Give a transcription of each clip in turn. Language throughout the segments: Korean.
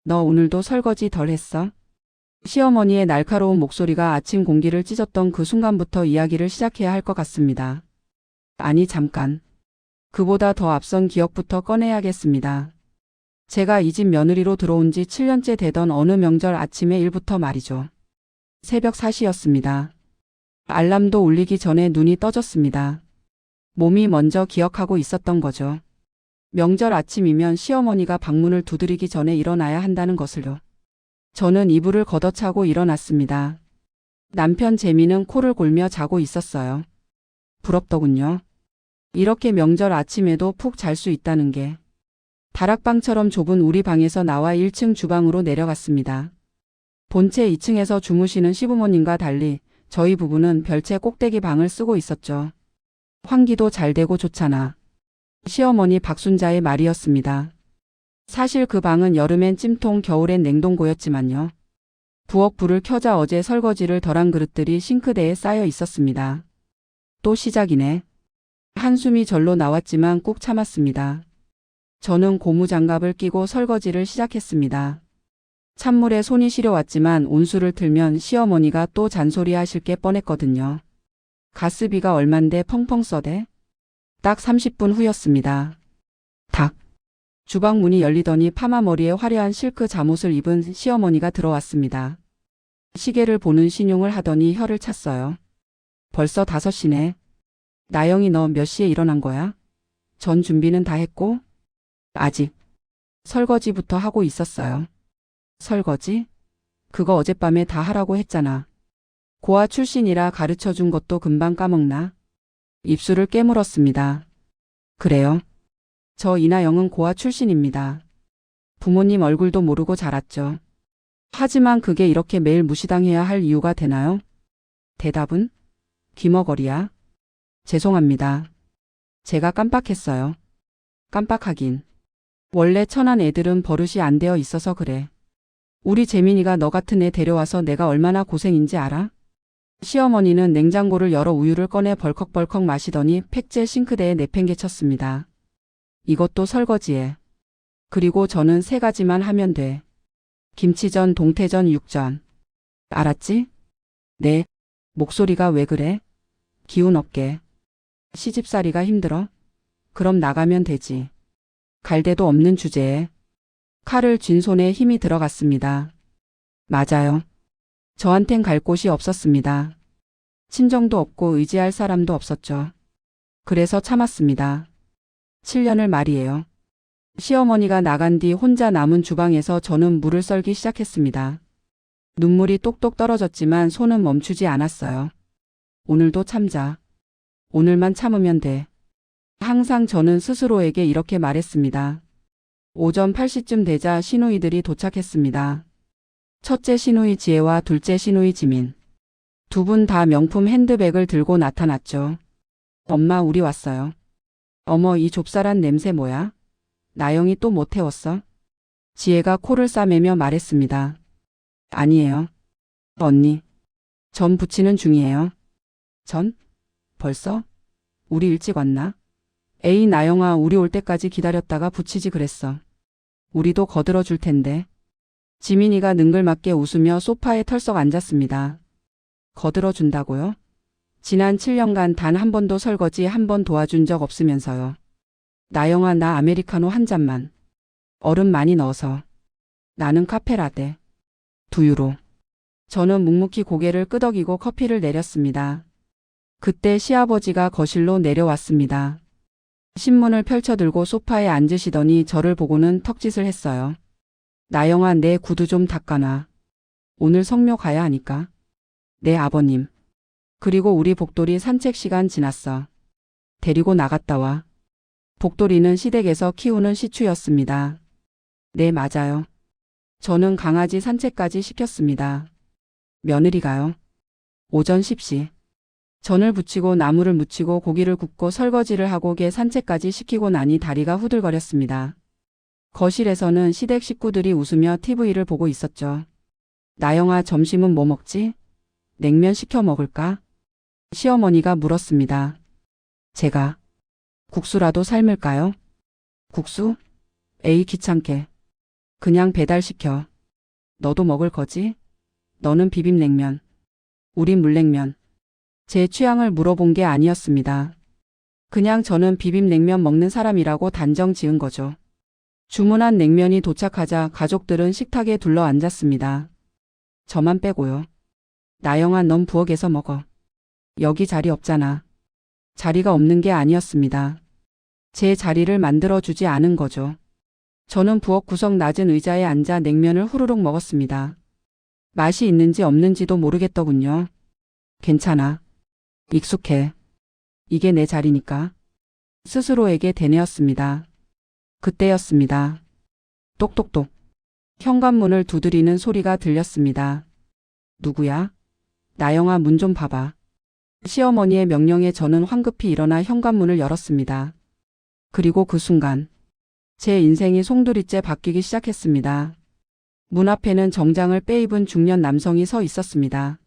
너 오늘도 설거지 덜 했어? 시어머니의 날카로운 목소리가 아침 공기를 찢었던 그 순간부터 이야기를 시작해야 할 것 같습니다. 아니 잠깐. 그보다 더 앞선 기억부터 꺼내야겠습니다. 제가 이 집 며느리로 들어온 지 7년째 되던 어느 명절 아침의 일부터 말이죠. 새벽 4시였습니다. 알람도 울리기 전에 눈이 떠졌습니다. 몸이 먼저 기억하고 있었던 거죠. 명절 아침이면 시어머니가 방문을 두드리기 전에 일어나야 한다는 것을요. 저는 이불을 걷어차고 일어났습니다. 남편 재미는 코를 골며 자고 있었어요. 부럽더군요. 이렇게 명절 아침에도 푹 잘 수 있다는 게. 다락방처럼 좁은 우리 방에서 나와 1층 주방으로 내려갔습니다. 본체 2층에서 주무시는 시부모님과 달리 저희 부부는 별채 꼭대기 방을 쓰고 있었죠. 환기도 잘 되고 좋잖아. 시어머니 박순자의 말이었습니다. 사실 그 방은 여름엔 찜통, 겨울엔 냉동고였지만요. 부엌 불을 켜자 어제 설거지를 덜한 그릇들이 싱크대에 쌓여 있었습니다. 또 시작이네. 한숨이 절로 나왔지만 꾹 참았습니다. 저는 고무장갑을 끼고 설거지를 시작했습니다. 찬물에 손이 시려왔지만 온수를 틀면 시어머니가 또 잔소리하실 게 뻔했거든요. 가스비가 얼만데 펑펑 써대? 딱 30분 후였습니다. 닭. 주방 문이 열리더니 파마 머리에 화려한 실크 잠옷을 입은 시어머니가 들어왔습니다. 시계를 보는 신용을 하더니 혀를 찼어요. 벌써 5시네. 나영이 너 몇 시에 일어난 거야? 전 준비는 다 했고? 아직. 설거지부터 하고 있었어요. 설거지? 그거 어젯밤에 다 하라고 했잖아. 고아 출신이라 가르쳐준 것도 금방 까먹나? 입술을 깨물었습니다. 그래요? 저 이나영은 고아 출신입니다. 부모님 얼굴도 모르고 자랐죠. 하지만 그게 이렇게 매일 무시당해야 할 이유가 되나요? 대답은? 귀머거리야. 죄송합니다. 제가 깜빡했어요. 깜빡하긴. 원래 천한 애들은 버릇이 안 되어 있어서 그래. 우리 재민이가 너 같은 애 데려와서 내가 얼마나 고생인지 알아? 시어머니는 냉장고를 열어 우유를 꺼내 벌컥벌컥 마시더니 팩제 싱크대에 내팽개쳤습니다. 이것도 설거지해. 그리고 저는 3가지만 하면 돼. 김치전, 동태전, 육전. 알았지? 네. 목소리가 왜 그래? 기운 없게. 시집살이가 힘들어? 그럼 나가면 되지. 갈데도 없는 주제에. 칼을 쥔 손에 힘이 들어갔습니다. 맞아요. 저한텐 갈 곳이 없었습니다. 친정도 없고 의지할 사람도 없었죠. 그래서 참았습니다. 7년을 말이에요. 시어머니가 나간 뒤 혼자 남은 주방에서 저는 물을 썰기 시작했습니다. 눈물이 똑똑 떨어졌지만 손은 멈추지 않았어요. 오늘도 참자. 오늘만 참으면 돼. 항상 저는 스스로에게 이렇게 말했습니다. 오전 8시쯤 되자 시누이들이 도착했습니다. 첫째 시누이 지혜와 둘째 시누이 지민. 두 분 다 명품 핸드백을 들고 나타났죠. 엄마 우리 왔어요. 어머 이 좁쌀한 냄새 뭐야? 나영이 또 못 태웠어? 지혜가 코를 싸매며 말했습니다. 아니에요. 언니. 전 부치는 중이에요. 전? 벌써? 우리 일찍 왔나? 에이 나영아 우리 올 때까지 기다렸다가 부치지 그랬어. 우리도 거들어 줄 텐데. 지민이가 능글맞게 웃으며 소파에 털썩 앉았습니다. 거들어 준다고요? 지난 7년간 단 한 번도 설거지 한 번 도와준 적 없으면서요. 나영아 나 아메리카노 한 잔만. 얼음 많이 넣어서. 나는 카페라떼. 2유로. 저는 묵묵히 고개를 끄덕이고 커피를 내렸습니다. 그때 시아버지가 거실로 내려왔습니다. 신문을 펼쳐들고 소파에 앉으시더니 저를 보고는 턱짓을 했어요. 나영아 내 구두 좀 닦아놔. 오늘 성묘 가야 하니까. 네 아버님. 그리고 우리 복돌이 산책 시간 지났어. 데리고 나갔다 와. 복돌이는 시댁에서 키우는 시추였습니다. 네 맞아요. 저는 강아지 산책까지 시켰습니다. 며느리가요. 오전 10시. 전을 부치고 나무를 묻히고 고기를 굽고 설거지를 하고 개 산책까지 시키고 나니 다리가 후들거렸습니다. 거실에서는 시댁 식구들이 웃으며 TV를 보고 있었죠. 나영아 점심은 뭐 먹지? 냉면 시켜 먹을까? 시어머니가 물었습니다. 제가 국수라도 삶을까요? 국수? 에이 귀찮게. 그냥 배달시켜. 너도 먹을 거지? 너는 비빔냉면. 우린 물냉면. 제 취향을 물어본 게 아니었습니다. 그냥 저는 비빔냉면 먹는 사람이라고 단정 지은 거죠. 주문한 냉면이 도착하자 가족들은 식탁에 둘러 앉았습니다. 저만 빼고요. 나영아, 넌 부엌에서 먹어. 여기 자리 없잖아. 자리가 없는 게 아니었습니다. 제 자리를 만들어주지 않은 거죠. 저는 부엌 구석 낮은 의자에 앉아 냉면을 후루룩 먹었습니다. 맛이 있는지 없는지도 모르겠더군요. 괜찮아. 익숙해. 이게 내 자리니까. 스스로에게 되뇌었습니다. 그때였습니다. 똑똑똑. 현관문을 두드리는 소리가 들렸습니다. 누구야? 나영아, 문 좀 봐봐. 시어머니의 명령에 저는 황급히 일어나 현관문을 열었습니다. 그리고 그 순간 제 인생이 송두리째 바뀌기 시작했습니다. 문 앞에는 정장을 빼입은 중년 남성이 서 있었습니다.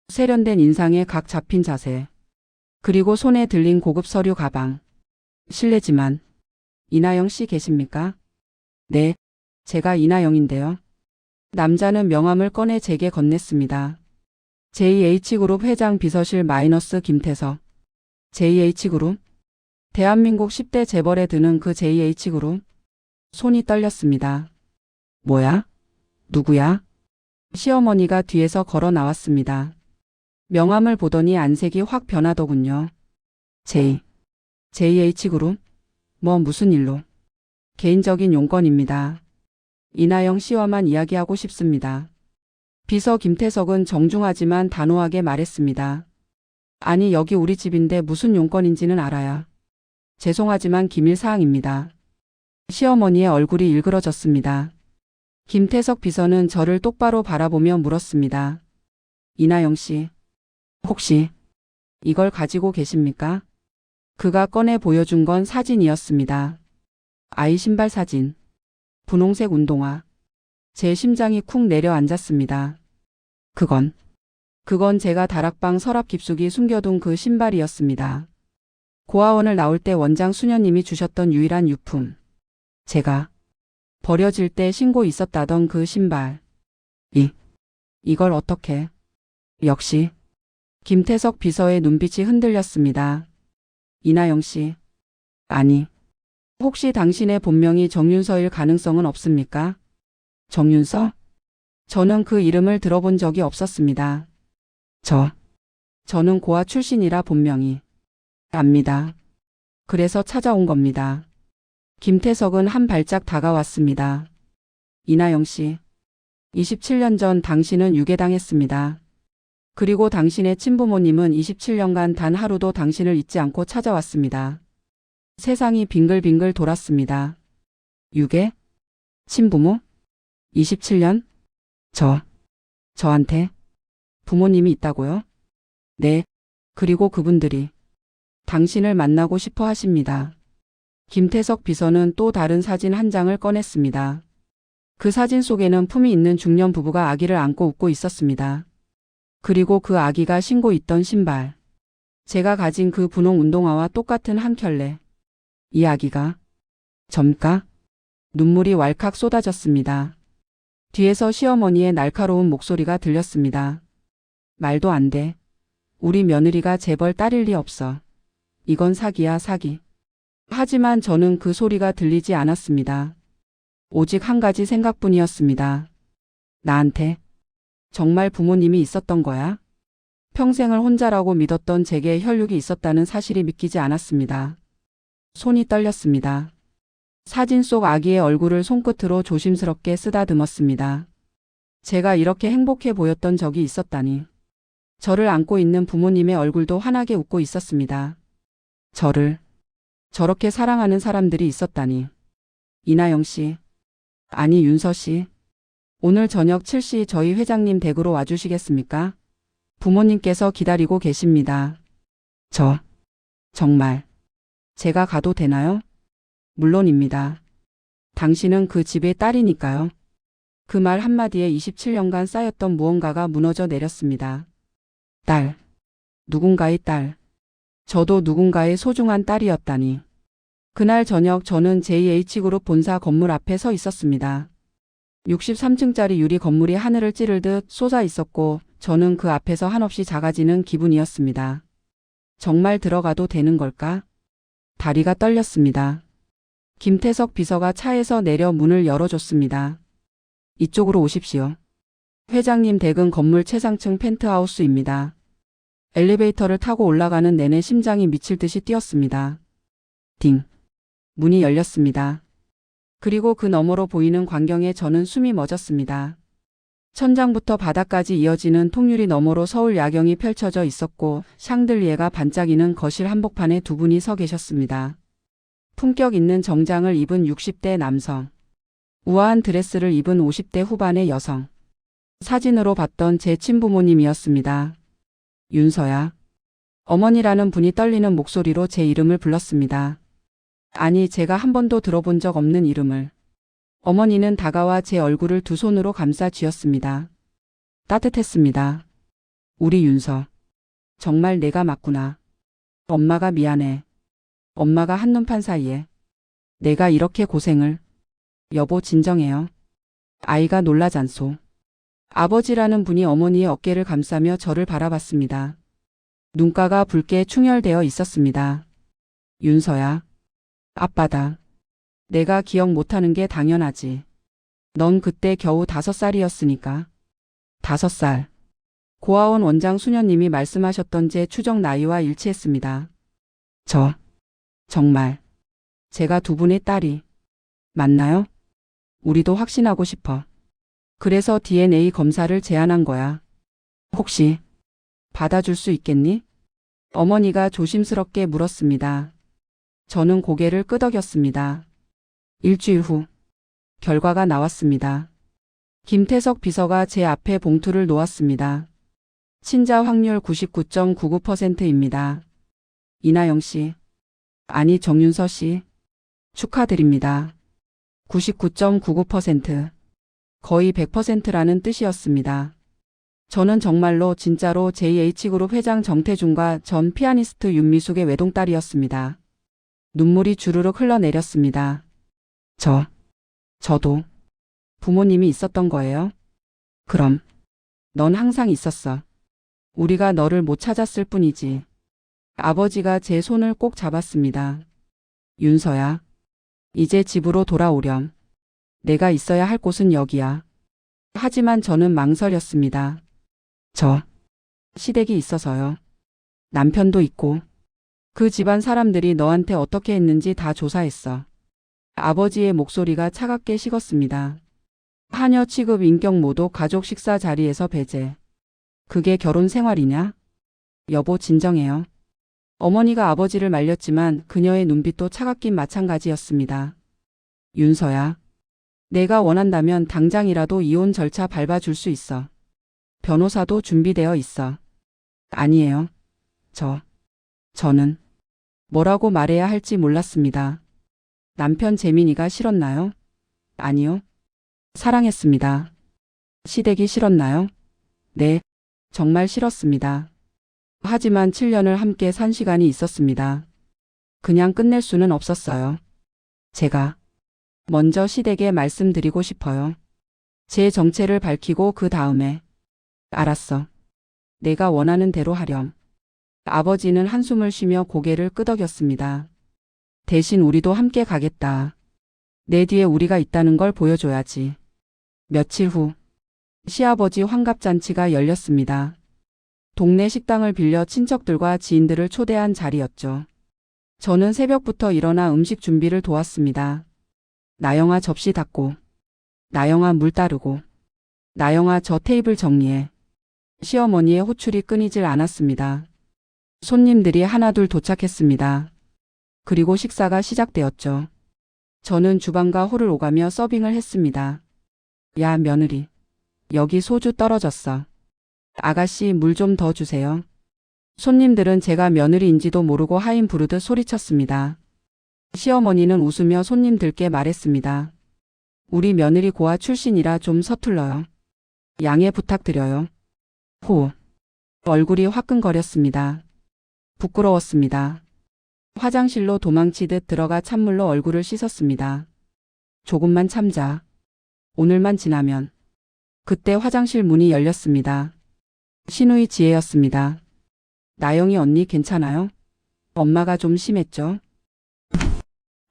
세련된 인상에 각 잡힌 자세. 그리고 손에 들린 고급 서류 가방. 실례지만 이나영 씨 계십니까? 네, 제가 이나영인데요. 남자는 명함을 꺼내 제게 건넸습니다. JH그룹 회장 비서실 마이너스 김태석. JH그룹? 대한민국 10대 재벌에 드는 그 JH그룹? 손이 떨렸습니다. 뭐야? 누구야? 시어머니가 뒤에서 걸어 나왔습니다. 명함을 보더니 안색이 확 변하더군요. JH그룹? 뭐 무슨 일로? 개인적인 용건입니다. 이나영 씨와만 이야기하고 싶습니다. 비서 김태석은 정중하지만 단호하게 말했습니다. 아니, 여기 우리 집인데 무슨 용건인지는 알아야. 죄송하지만 기밀사항입니다. 시어머니의 얼굴이 일그러졌습니다. 김태석 비서는 저를 똑바로 바라보며 물었습니다. 이나영 씨, 혹시 이걸 가지고 계십니까? 그가 꺼내 보여준 건 사진이었습니다. 아이 신발 사진. 분홍색 운동화. 제 심장이 쿵 내려앉았습니다. 그건 제가 다락방 서랍 깊숙이 숨겨둔 그 신발이었습니다. 고아원을 나올 때 원장 수녀님이 주셨던 유일한 유품. 제가 버려질 때 신고 있었다던 그 신발. 이걸 어떻게? 역시 김태석 비서의 눈빛이 흔들렸습니다. 이나영 씨. 아니, 혹시 당신의 본명이 정윤서일 가능성은 없습니까? 정윤서? 저는 그 이름을 들어본 적이 없었습니다. 저는 고아 출신이라 본명이 압니다. 그래서 찾아온 겁니다. 김태석은 한 발짝 다가왔습니다. 이나영 씨, 27년 전 당신은 유괴당했습니다. 그리고 당신의 친부모님은 27년간 단 하루도 당신을 잊지 않고 찾아왔습니다. 세상이 빙글빙글 돌았습니다. 유괴? 친부모? 27년? 저한테 부모님이 있다고요? 네. 그리고 그분들이 당신을 만나고 싶어 하십니다. 김태석 비서는 또 다른 사진 한 장을 꺼냈습니다. 그 사진 속에는 품이 있는 중년 부부가 아기를 안고 웃고 있었습니다. 그리고 그 아기가 신고 있던 신발. 제가 가진 그 분홍 운동화와 똑같은 한 켤레. 이 아기가 접니까? 눈물이 왈칵 쏟아졌습니다. 뒤에서 시어머니의 날카로운 목소리가 들렸습니다. 말도 안 돼. 우리 며느리가 재벌 딸일 리 없어. 이건 사기야, 사기. 하지만 저는 그 소리가 들리지 않았습니다. 오직 한 가지 생각뿐이었습니다. 나한테 정말 부모님이 있었던 거야? 평생을 혼자라고 믿었던 제게 혈육이 있었다는 사실이 믿기지 않았습니다. 손이 떨렸습니다. 사진 속 아기의 얼굴을 손끝으로 조심스럽게 쓰다듬었습니다. 제가 이렇게 행복해 보였던 적이 있었다니. 저를 안고 있는 부모님의 얼굴도 환하게 웃고 있었습니다. 저를 저렇게 사랑하는 사람들이 있었다니. 이나영 씨, 아니 윤서 씨, 오늘 저녁 7시 저희 회장님 댁으로 와주시겠습니까? 부모님께서 기다리고 계십니다. 정말 제가 가도 되나요? 물론입니다. 당신은 그 집의 딸이니까요. 그 말 한마디에 27년간 쌓였던 무언가가 무너져 내렸습니다. 딸. 누군가의 딸. 저도 누군가의 소중한 딸이었다니. 그날 저녁 저는 JH그룹 본사 건물 앞에 서 있었습니다. 63층짜리 유리 건물이 하늘을 찌르듯 솟아 있었고 저는 그 앞에서 한없이 작아지는 기분이었습니다. 정말 들어가도 되는 걸까? 다리가 떨렸습니다. 김태석 비서가 차에서 내려 문을 열어줬습니다. 이쪽으로 오십시오. 회장님 댁은 건물 최상층 펜트하우스입니다. 엘리베이터를 타고 올라가는 내내 심장이 미칠 듯이 뛰었습니다. 딩. 문이 열렸습니다. 그리고 그 너머로 보이는 광경에 저는 숨이 멎었습니다. 천장부터 바닥까지 이어지는 통유리 너머로 서울 야경이 펼쳐져 있었고 샹들리에가 반짝이는 거실 한복판에 두 분이 서 계셨습니다. 품격 있는 정장을 입은 60대 남성. 우아한 드레스를 입은 50대 후반의 여성. 사진으로 봤던 제 친부모님이었습니다. 윤서야. 어머니라는 분이 떨리는 목소리로 제 이름을 불렀습니다. 아니, 제가 한 번도 들어본 적 없는 이름을. 어머니는 다가와 제 얼굴을 두 손으로 감싸 쥐었습니다. 따뜻했습니다. 우리 윤서. 정말 내가 맞구나. 엄마가 미안해. 엄마가 한눈판 사이에. 내가 이렇게 고생을. 여보 진정해요. 아이가 놀라잖소. 아버지라는 분이 어머니의 어깨를 감싸며 저를 바라봤습니다. 눈가가 붉게 충혈되어 있었습니다. 윤서야. 아빠다. 내가 기억 못하는 게 당연하지. 넌 그때 겨우 5살이었으니까. 5살. 고아원 원장 수녀님이 말씀하셨던 제 추정 나이와 일치했습니다. 정말. 제가 두 분의 딸이. 맞나요? 우리도 확신하고 싶어. 그래서 DNA 검사를 제안한 거야. 혹시 받아줄 수 있겠니? 어머니가 조심스럽게 물었습니다. 저는 고개를 끄덕였습니다. 일주일 후 결과가 나왔습니다. 김태석 비서가 제 앞에 봉투를 놓았습니다. 친자 확률 99.99%입니다. 이나영 씨. 아니 정윤서 씨. 축하드립니다. 99.99%. 거의 100%라는 뜻이었습니다. 저는 정말로 진짜로 JH그룹 회장 정태준과 전 피아니스트 윤미숙의 외동딸이었습니다. 눈물이 주르륵 흘러내렸습니다. 저도 부모님이 있었던 거예요? 그럼 넌 항상 있었어. 우리가 너를 못 찾았을 뿐이지. 아버지가 제 손을 꼭 잡았습니다. 윤서야. 이제 집으로 돌아오렴. 내가 있어야 할 곳은 여기야. 하지만 저는 망설였습니다. 시댁이 있어서요. 남편도 있고. 그 집안 사람들이 너한테 어떻게 했는지 다 조사했어. 아버지의 목소리가 차갑게 식었습니다. 하녀 취급 인격 모독 가족 식사 자리에서 배제. 그게 결혼 생활이냐? 여보 진정해요. 어머니가 아버지를 말렸지만 그녀의 눈빛도 차갑긴 마찬가지였습니다. 윤서야. 내가 원한다면 당장이라도 이혼 절차 밟아줄 수 있어. 변호사도 준비되어 있어. 아니에요. 저는 뭐라고 말해야 할지 몰랐습니다. 남편 재민이가 싫었나요? 아니요. 사랑했습니다. 시댁이 싫었나요? 네, 정말 싫었습니다. 하지만 7년을 함께 산 시간이 있었습니다. 그냥 끝낼 수는 없었어요. 제가 먼저 시댁에 말씀드리고 싶어요. 제 정체를 밝히고 그 다음에. 알았어. 내가 원하는 대로 하렴. 아버지는 한숨을 쉬며 고개를 끄덕였습니다. 대신 우리도 함께 가겠다. 내 뒤에 우리가 있다는 걸 보여줘야지. 며칠 후 시아버지 환갑잔치가 열렸습니다. 동네 식당을 빌려 친척들과 지인들을 초대한 자리였죠. 저는 새벽부터 일어나 음식 준비를 도왔습니다. 나영아 접시 닦고, 나영아 물 따르고, 나영아 저 테이블 정리해. 시어머니의 호출이 끊이질 않았습니다. 손님들이 하나둘 도착했습니다. 그리고 식사가 시작되었죠. 저는 주방과 홀을 오가며 서빙을 했습니다. 야 며느리, 여기 소주 떨어졌어. 아가씨 물 좀 더 주세요. 손님들은 제가 며느리인지도 모르고 하인 부르듯 소리쳤습니다. 시어머니는 웃으며 손님들께 말했습니다. 우리 며느리 고아 출신이라 좀 서툴러요. 양해 부탁드려요. 호. 얼굴이 화끈거렸습니다. 부끄러웠습니다. 화장실로 도망치듯 들어가 찬물로 얼굴을 씻었습니다. 조금만 참자. 오늘만 지나면. 그때 화장실 문이 열렸습니다. 신우이 지혜였습니다. 나영이 언니 괜찮아요? 엄마가 좀 심했죠?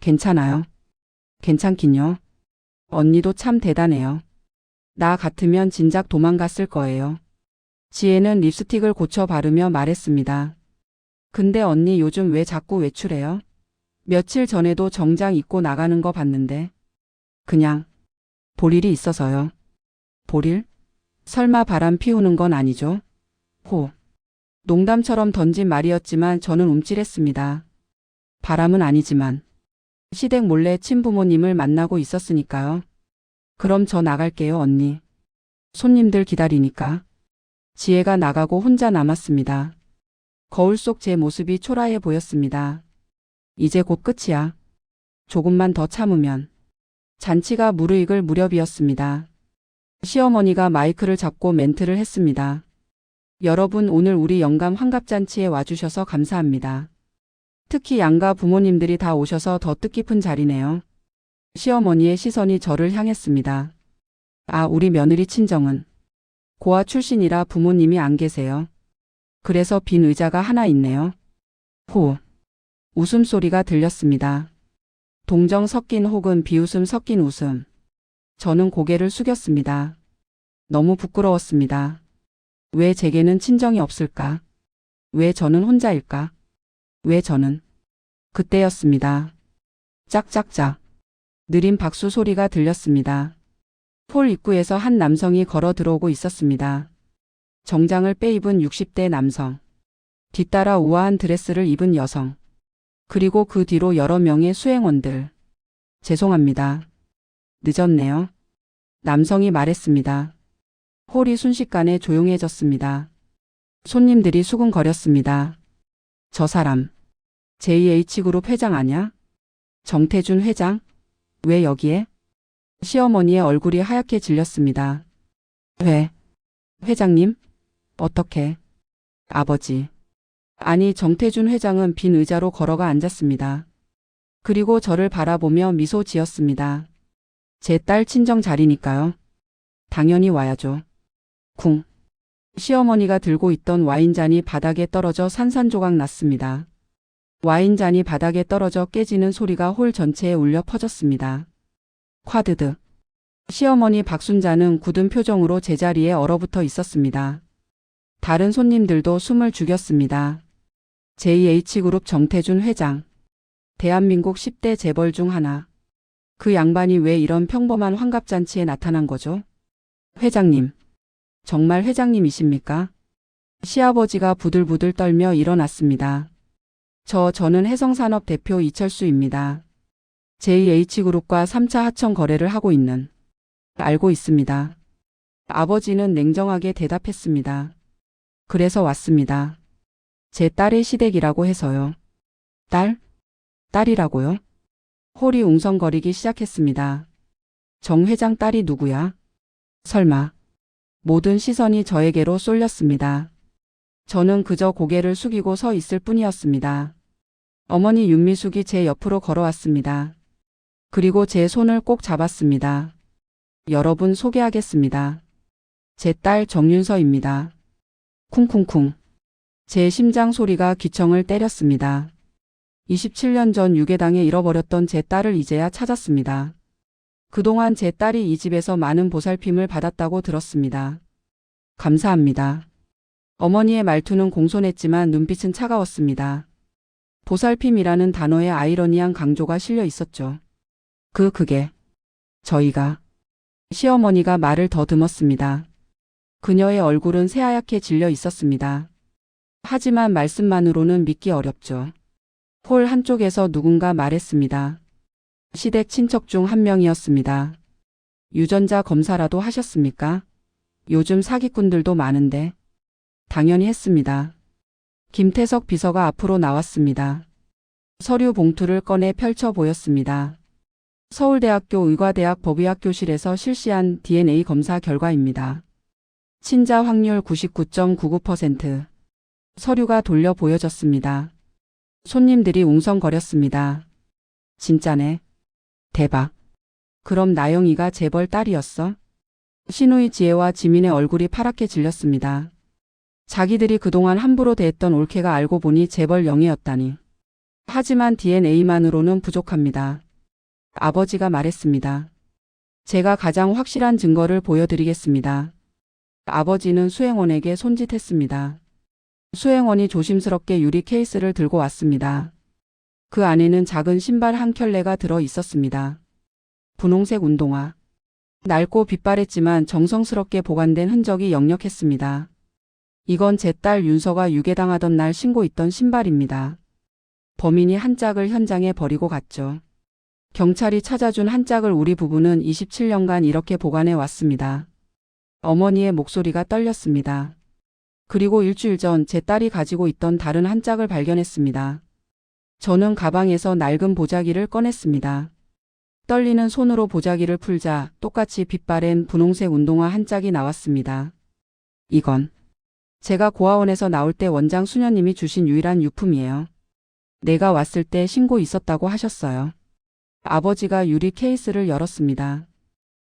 괜찮아요. 괜찮긴요. 언니도 참 대단해요. 나 같으면 진작 도망갔을 거예요. 지혜는 립스틱을 고쳐 바르며 말했습니다. 근데 언니 요즘 왜 자꾸 외출해요? 며칠 전에도 정장 입고 나가는 거 봤는데. 그냥 볼 일이 있어서요. 볼 일? 설마 바람 피우는 건 아니죠? 호. 농담처럼 던진 말이었지만 저는 움찔했습니다. 바람은 아니지만 시댁 몰래 친부모님을 만나고 있었으니까요. 그럼 저 나갈게요, 언니. 손님들 기다리니까. 지혜가 나가고 혼자 남았습니다. 거울 속 제 모습이 초라해 보였습니다. 이제 곧 끝이야. 조금만 더 참으면. 잔치가 무르익을 무렵이었습니다. 시어머니가 마이크를 잡고 멘트를 했습니다. 여러분, 오늘 우리 영감 환갑잔치에 와주셔서 감사합니다. 특히 양가 부모님들이 다 오셔서 더 뜻깊은 자리네요. 시어머니의 시선이 저를 향했습니다. 아, 우리 며느리 친정은 고아 출신이라 부모님이 안 계세요. 그래서 빈 의자가 하나 있네요. 호. 웃음소리가 들렸습니다. 동정 섞인 혹은 비웃음 섞인 웃음. 저는 고개를 숙였습니다. 너무 부끄러웠습니다. 왜 제게는 친정이 없을까? 왜 저는 혼자일까? 왜 저는? 그때였습니다. 짝짝짝. 느린 박수 소리가 들렸습니다. 홀 입구에서 한 남성이 걸어 들어오고 있었습니다. 정장을 빼입은 60대 남성. 뒤따라 우아한 드레스를 입은 여성. 그리고 그 뒤로 여러 명의 수행원들. 죄송합니다. 늦었네요. 남성이 말했습니다. 홀이 순식간에 조용해졌습니다. 손님들이 수근거렸습니다. 저 사람 JH그룹 회장 아냐? 정태준 회장? 왜 여기에? 시어머니의 얼굴이 하얗게 질렸습니다. 회장님? 어떻게? 아버지. 아니, 정태준 회장은 빈 의자로 걸어가 앉았습니다. 그리고 저를 바라보며 미소 지었습니다. 제 딸 친정 자리니까요. 당연히 와야죠. 쿵. 시어머니가 들고 있던 와인잔이 바닥에 떨어져 산산조각 났습니다. 와인잔이 바닥에 떨어져 깨지는 소리가 홀 전체에 울려 퍼졌습니다. 콰드득. 시어머니 박순자는 굳은 표정으로 제자리에 얼어붙어 있었습니다. 다른 손님들도 숨을 죽였습니다. JH그룹 정태준 회장. 대한민국 10대 재벌 중 하나. 그 양반이 왜 이런 평범한 환갑잔치에 나타난 거죠? 회장님. 정말 회장님이십니까? 시아버지가 부들부들 떨며 일어났습니다. 저는 해성산업 대표 이철수입니다. JH그룹과 3차 하청 거래를 하고 있는. 알고 있습니다. 아버지는 냉정하게 대답했습니다. 그래서 왔습니다. 제 딸의 시댁이라고 해서요. 딸이라고요? 홀이 웅성거리기 시작했습니다. 정 회장 딸이 누구야? 설마. 모든 시선이 저에게로 쏠렸습니다. 저는 그저 고개를 숙이고 서 있을 뿐이었습니다. 어머니 윤미숙이 제 옆으로 걸어왔습니다. 그리고 제 손을 꼭 잡았습니다. 여러분 소개하겠습니다. 제 딸 정윤서입니다. 쿵쿵쿵. 제 심장 소리가 귀청을 때렸습니다. 27년 전 유괴당해 잃어버렸던 제 딸을 이제야 찾았습니다. 그동안 제 딸이 이 집에서 많은 보살핌을 받았다고 들었습니다. 감사합니다. 어머니의 말투는 공손했지만 눈빛은 차가웠습니다. 보살핌이라는 단어에 아이러니한 강조가 실려 있었죠. 그게 저희가. 시어머니가 말을 더듬었습니다. 그녀의 얼굴은 새하얗게 질려 있었습니다. 하지만 말씀만으로는 믿기 어렵죠. 홀 한쪽에서 누군가 말했습니다. 시댁 친척 중 한 명이었습니다. 유전자 검사라도 하셨습니까? 요즘 사기꾼들도 많은데. 당연히 했습니다. 김태석 비서가 앞으로 나왔습니다. 서류 봉투를 꺼내 펼쳐 보였습니다. 서울대학교 의과대학 법의학교실에서 실시한 DNA 검사 결과입니다. 친자 확률 99.99%. 서류가 돌려 보여졌습니다. 손님들이 웅성거렸습니다. 진짜네. 대박. 그럼 나영이가 재벌 딸이었어? 신우이 지혜와 지민의 얼굴이 파랗게 질렸습니다. 자기들이 그동안 함부로 대했던 올케가 알고 보니 재벌 영예였다니. 하지만 DNA만으로는 부족합니다. 아버지가 말했습니다. 제가 가장 확실한 증거를 보여드리겠습니다. 아버지는 수행원에게 손짓했습니다. 수행원이 조심스럽게 유리 케이스를 들고 왔습니다. 그 안에는 작은 신발 한 켤레가 들어 있었습니다. 분홍색 운동화. 낡고 빛바랬지만 정성스럽게 보관된 흔적이 역력했습니다. 이건 제 딸 윤서가 유괴당하던 날 신고 있던 신발입니다. 범인이 한 짝을 현장에 버리고 갔죠. 경찰이 찾아준 한 짝을 우리 부부는 27년간 이렇게 보관해 왔습니다. 어머니의 목소리가 떨렸습니다. 그리고 일주일 전 제 딸이 가지고 있던 다른 한 짝을 발견했습니다. 저는 가방에서 낡은 보자기를 꺼냈습니다. 떨리는 손으로 보자기를 풀자 똑같이 빛바랜 분홍색 운동화 한 짝이 나왔습니다. 이건 제가 고아원에서 나올 때 원장 수녀님이 주신 유일한 유품이에요. 내가 왔을 때 신고 있었다고 하셨어요. 아버지가 유리 케이스를 열었습니다.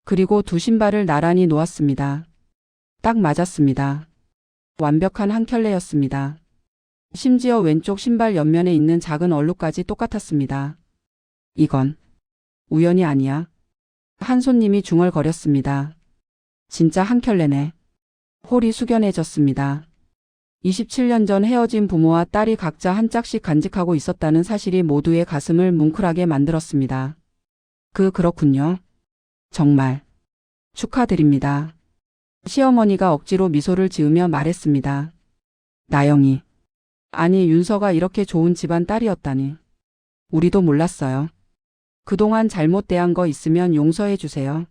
그리고 두 신발을 나란히 놓았습니다. 딱 맞았습니다. 완벽한 한 켤레였습니다. 심지어 왼쪽 신발 옆면에 있는 작은 얼룩까지 똑같았습니다. 이건 우연이 아니야. 한 손님이 중얼거렸습니다. 진짜 한 켤레네. 홀이 숙연해졌습니다. 27년 전 헤어진 부모와 딸이 각자 한 짝씩 간직하고 있었다는 사실이 모두의 가슴을 뭉클하게 만들었습니다. 그렇군요. 정말 축하드립니다. 시어머니가 억지로 미소를 지으며 말했습니다. 나영이. 아니 윤서가 이렇게 좋은 집안 딸이었다니. 우리도 몰랐어요. 그동안 잘못 대한 거 있으면 용서해 주세요.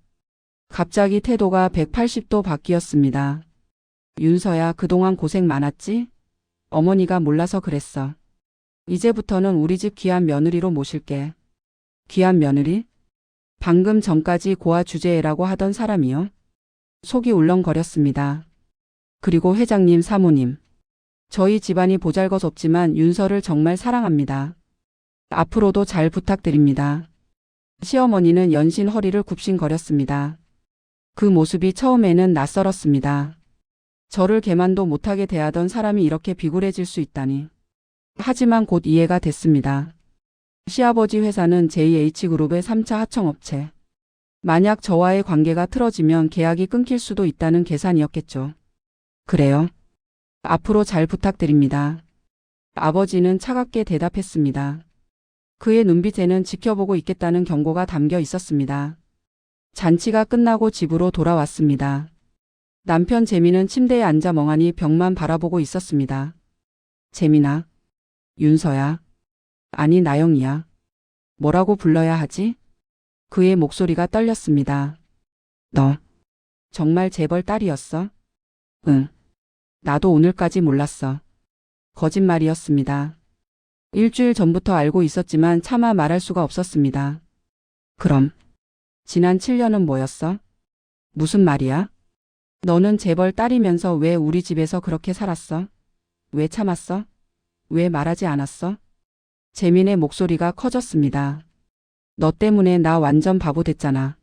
갑자기 태도가 180도 바뀌었습니다. 윤서야 그동안 고생 많았지? 어머니가 몰라서 그랬어. 이제부터는 우리 집 귀한 며느리로 모실게. 귀한 며느리? 방금 전까지 고아 주제애라고 하던 사람이요? 속이 울렁거렸습니다. 그리고 회장님 사모님. 저희 집안이 보잘것없지만 윤서를 정말 사랑합니다. 앞으로도 잘 부탁드립니다. 시어머니는 연신 허리를 굽신거렸습니다. 그 모습이 처음에는 낯설었습니다. 저를 개만도 못하게 대하던 사람이 이렇게 비굴해질 수 있다니. 하지만 곧 이해가 됐습니다. 시아버지 회사는 JH그룹의 3차 하청업체. 만약 저와의 관계가 틀어지면 계약이 끊길 수도 있다는 계산이었겠죠. 그래요. 앞으로 잘 부탁드립니다. 아버지는 차갑게 대답했습니다. 그의 눈빛에는 지켜보고 있겠다는 경고가 담겨 있었습니다. 잔치가 끝나고 집으로 돌아왔습니다. 남편 재민은 침대에 앉아 멍하니 벽만 바라보고 있었습니다. 재민아. 윤서야. 아니 나영이야. 뭐라고 불러야 하지? 그의 목소리가 떨렸습니다. 너 정말 재벌 딸이었어? 응. 나도 오늘까지 몰랐어. 거짓말이었습니다. 일주일 전부터 알고 있었지만 차마 말할 수가 없었습니다. 그럼 지난 7년은 뭐였어? 무슨 말이야? 너는 재벌 딸이면서 왜 우리 집에서 그렇게 살았어? 왜 참았어? 왜 말하지 않았어? 재민의 목소리가 커졌습니다. 너 때문에 나 완전 바보 됐잖아.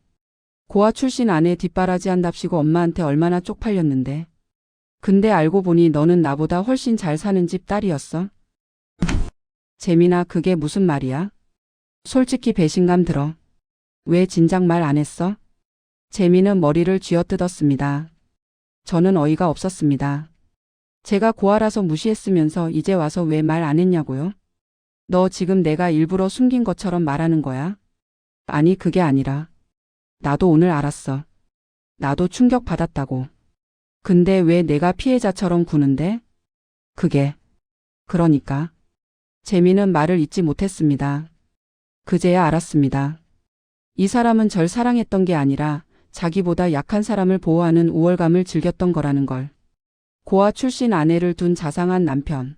고아 출신 아내 뒷바라지 한답시고 엄마한테 얼마나 쪽팔렸는데. 근데 알고 보니 너는 나보다 훨씬 잘 사는 집 딸이었어? 재민아 그게 무슨 말이야? 솔직히 배신감 들어. 왜 진작 말 안 했어? 재민은 머리를 쥐어뜯었습니다. 저는 어이가 없었습니다. 제가 고아라서 무시했으면서 이제 와서 왜 말 안 했냐고요? 너 지금 내가 일부러 숨긴 것처럼 말하는 거야? 아니 그게 아니라. 나도 오늘 알았어. 나도 충격받았다고. 근데 왜 내가 피해자처럼 구는데? 그러니까. 재민은 말을 잇지 못했습니다. 그제야 알았습니다. 이 사람은 절 사랑했던 게 아니라 자기보다 약한 사람을 보호하는 우월감을 즐겼던 거라는 걸. 고아 출신 아내를 둔 자상한 남편.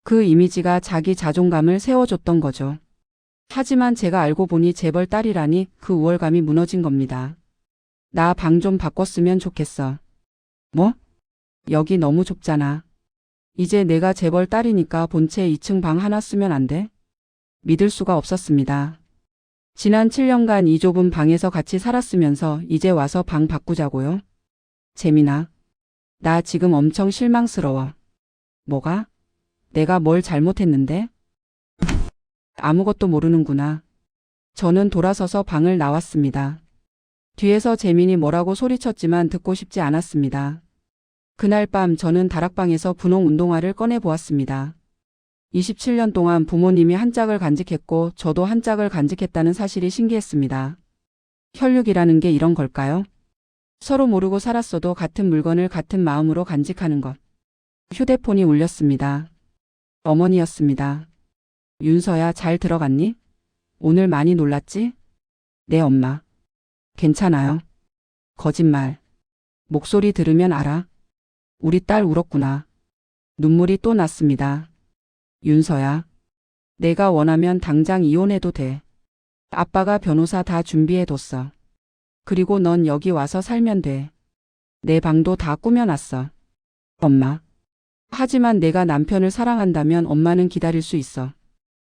그 이미지가 자기 자존감을 세워줬던 거죠. 하지만 제가 알고 보니 재벌 딸이라니 그 우월감이 무너진 겁니다. 나 방 좀 바꿨으면 좋겠어. 뭐? 여기 너무 좁잖아. 이제 내가 재벌 딸이니까 본체 2층 방 하나 쓰면 안 돼? 믿을 수가 없었습니다. 지난 7년간 이 좁은 방에서 같이 살았으면서 이제 와서 방 바꾸자고요? 재민아, 나 지금 엄청 실망스러워. 뭐가? 내가 뭘 잘못했는데? 아무것도 모르는구나. 저는 돌아서서 방을 나왔습니다. 뒤에서 재민이 뭐라고 소리쳤지만 듣고 싶지 않았습니다. 그날 밤 저는 다락방에서 분홍 운동화를 꺼내 보았습니다. 27년 동안 부모님이 한 짝을 간직했고 저도 한 짝을 간직했다는 사실이 신기했습니다. 혈육이라는 게 이런 걸까요? 서로 모르고 살았어도 같은 물건을 같은 마음으로 간직하는 것. 휴대폰이 울렸습니다. 어머니였습니다. 윤서야, 잘 들어갔니? 오늘 많이 놀랐지? 네, 엄마. 괜찮아요. 거짓말. 목소리 들으면 알아. 우리 딸 울었구나. 눈물이 또 났습니다. 윤서야, 내가 원하면 당장 이혼해도 돼. 아빠가 변호사 다 준비해뒀어. 그리고 넌 여기 와서 살면 돼. 내 방도 다 꾸며놨어. 엄마. 하지만 내가 남편을 사랑한다면 엄마는 기다릴 수 있어.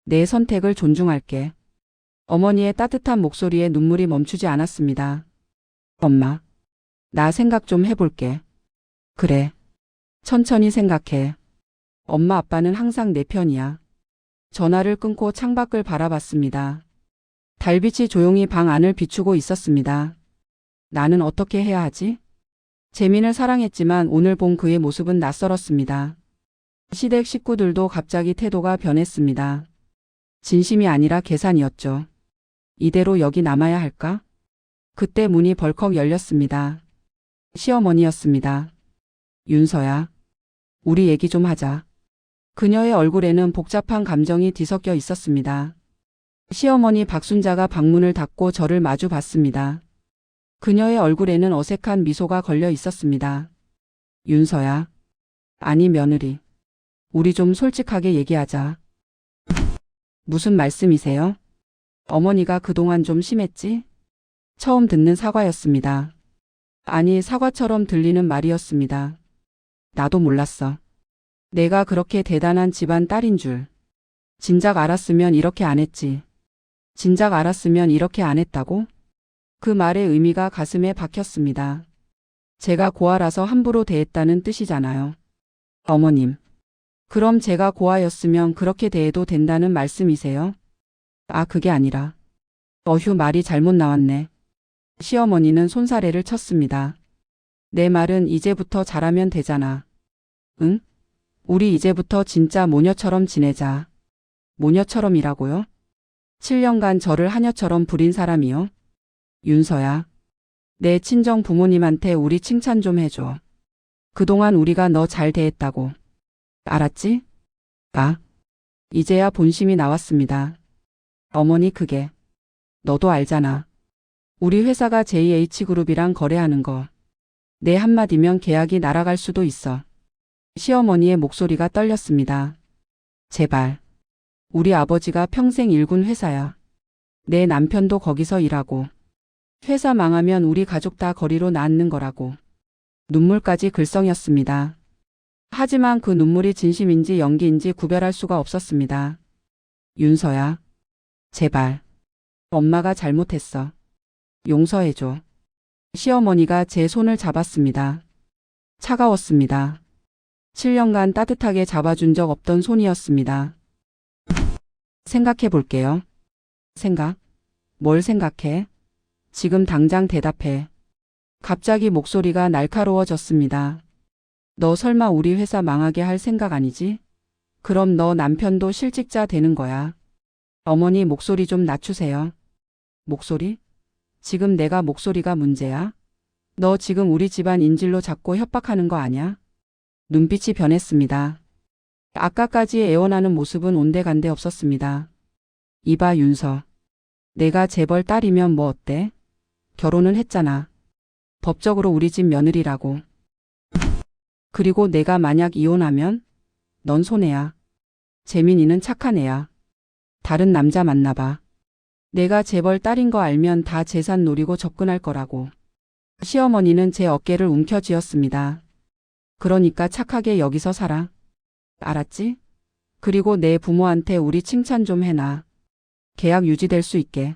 내 선택을 존중할게. 어머니의 따뜻한 목소리에 눈물이 멈추지 않았습니다. 엄마, 나 생각 좀 해볼게. 그래. 천천히 생각해. 엄마 아빠는 항상 내 편이야. 전화를 끊고 창밖을 바라봤습니다. 달빛이 조용히 방 안을 비추고 있었습니다. 나는 어떻게 해야 하지? 재민을 사랑했지만 오늘 본 그의 모습은 낯설었습니다. 시댁 식구들도 갑자기 태도가 변했습니다. 진심이 아니라 계산이었죠. 이대로 여기 남아야 할까? 그때 문이 벌컥 열렸습니다. 시어머니였습니다. 윤서야, 우리 얘기 좀 하자. 그녀의 얼굴에는 복잡한 감정이 뒤섞여 있었습니다. 시어머니 박순자가 방문을 닫고 저를 마주 봤습니다. 그녀의 얼굴에는 어색한 미소가 걸려 있었습니다. 윤서야, 아니 며느리, 우리 좀 솔직하게 얘기하자. 무슨 말씀이세요? 어머니가 그동안 좀 심했지? 처음 듣는 사과였습니다. 아니, 사과처럼 들리는 말이었습니다. 나도 몰랐어. 내가 그렇게 대단한 집안 딸인 줄. 진작 알았으면 이렇게 안 했지. 진작 알았으면 이렇게 안 했다고? 그 말의 의미가 가슴에 박혔습니다. 제가 고아라서 함부로 대했다는 뜻이잖아요. 어머님. 그럼 제가 고아였으면 그렇게 대해도 된다는 말씀이세요? 아, 그게 아니라. 어휴, 말이 잘못 나왔네. 시어머니는 손사래를 쳤습니다. 내 말은 이제부터 잘하면 되잖아. 응? 우리 이제부터 진짜 모녀처럼 지내자. 모녀처럼이라고요? 7년간 저를 하녀처럼 부린 사람이요? 윤서야, 내 친정 부모님한테 우리 칭찬 좀 해줘. 그동안 우리가 너 잘 대했다고. 알았지? 아, 이제야 본심이 나왔습니다. 어머니, 그게 너도 알잖아. 우리 회사가 JH그룹이랑 거래하는 거. 내 한마디면 계약이 날아갈 수도 있어. 시어머니의 목소리가 떨렸습니다. 제발. 우리 아버지가 평생 일군 회사야. 내 남편도 거기서 일하고. 회사 망하면 우리 가족 다 거리로 낳는 거라고. 눈물까지 글썽였습니다. 하지만 그 눈물이 진심인지 연기인지 구별할 수가 없었습니다. 윤서야, 제발. 엄마가 잘못했어. 용서해줘. 시어머니가 제 손을 잡았습니다. 차가웠습니다. 7년간 따뜻하게 잡아준 적 없던 손이었습니다. 생각해 볼게요. 생각? 뭘 생각해? 지금 당장 대답해. 갑자기 목소리가 날카로워졌습니다. 너 설마 우리 회사 망하게 할 생각 아니지? 그럼 너 남편도 실직자 되는 거야. 어머니, 목소리 좀 낮추세요. 목소리? 지금 내가 목소리가 문제야? 너 지금 우리 집안 인질로 잡고 협박하는 거 아냐? 눈빛이 변했습니다. 아까까지 애원하는 모습은 온데간데 없었습니다. 이봐, 윤서. 내가 재벌 딸이면 뭐 어때? 결혼은 했잖아. 법적으로 우리 집 며느리라고. 그리고 내가 만약 이혼하면? 넌 손해야. 재민이는 착한 애야. 다른 남자 만나봐. 내가 재벌 딸인 거 알면 다 재산 노리고 접근할 거라고. 시어머니는 제 어깨를 움켜쥐었습니다. 그러니까 착하게 여기서 살아. 알았지? 그리고 내 부모한테 우리 칭찬 좀 해놔. 계약 유지될 수 있게.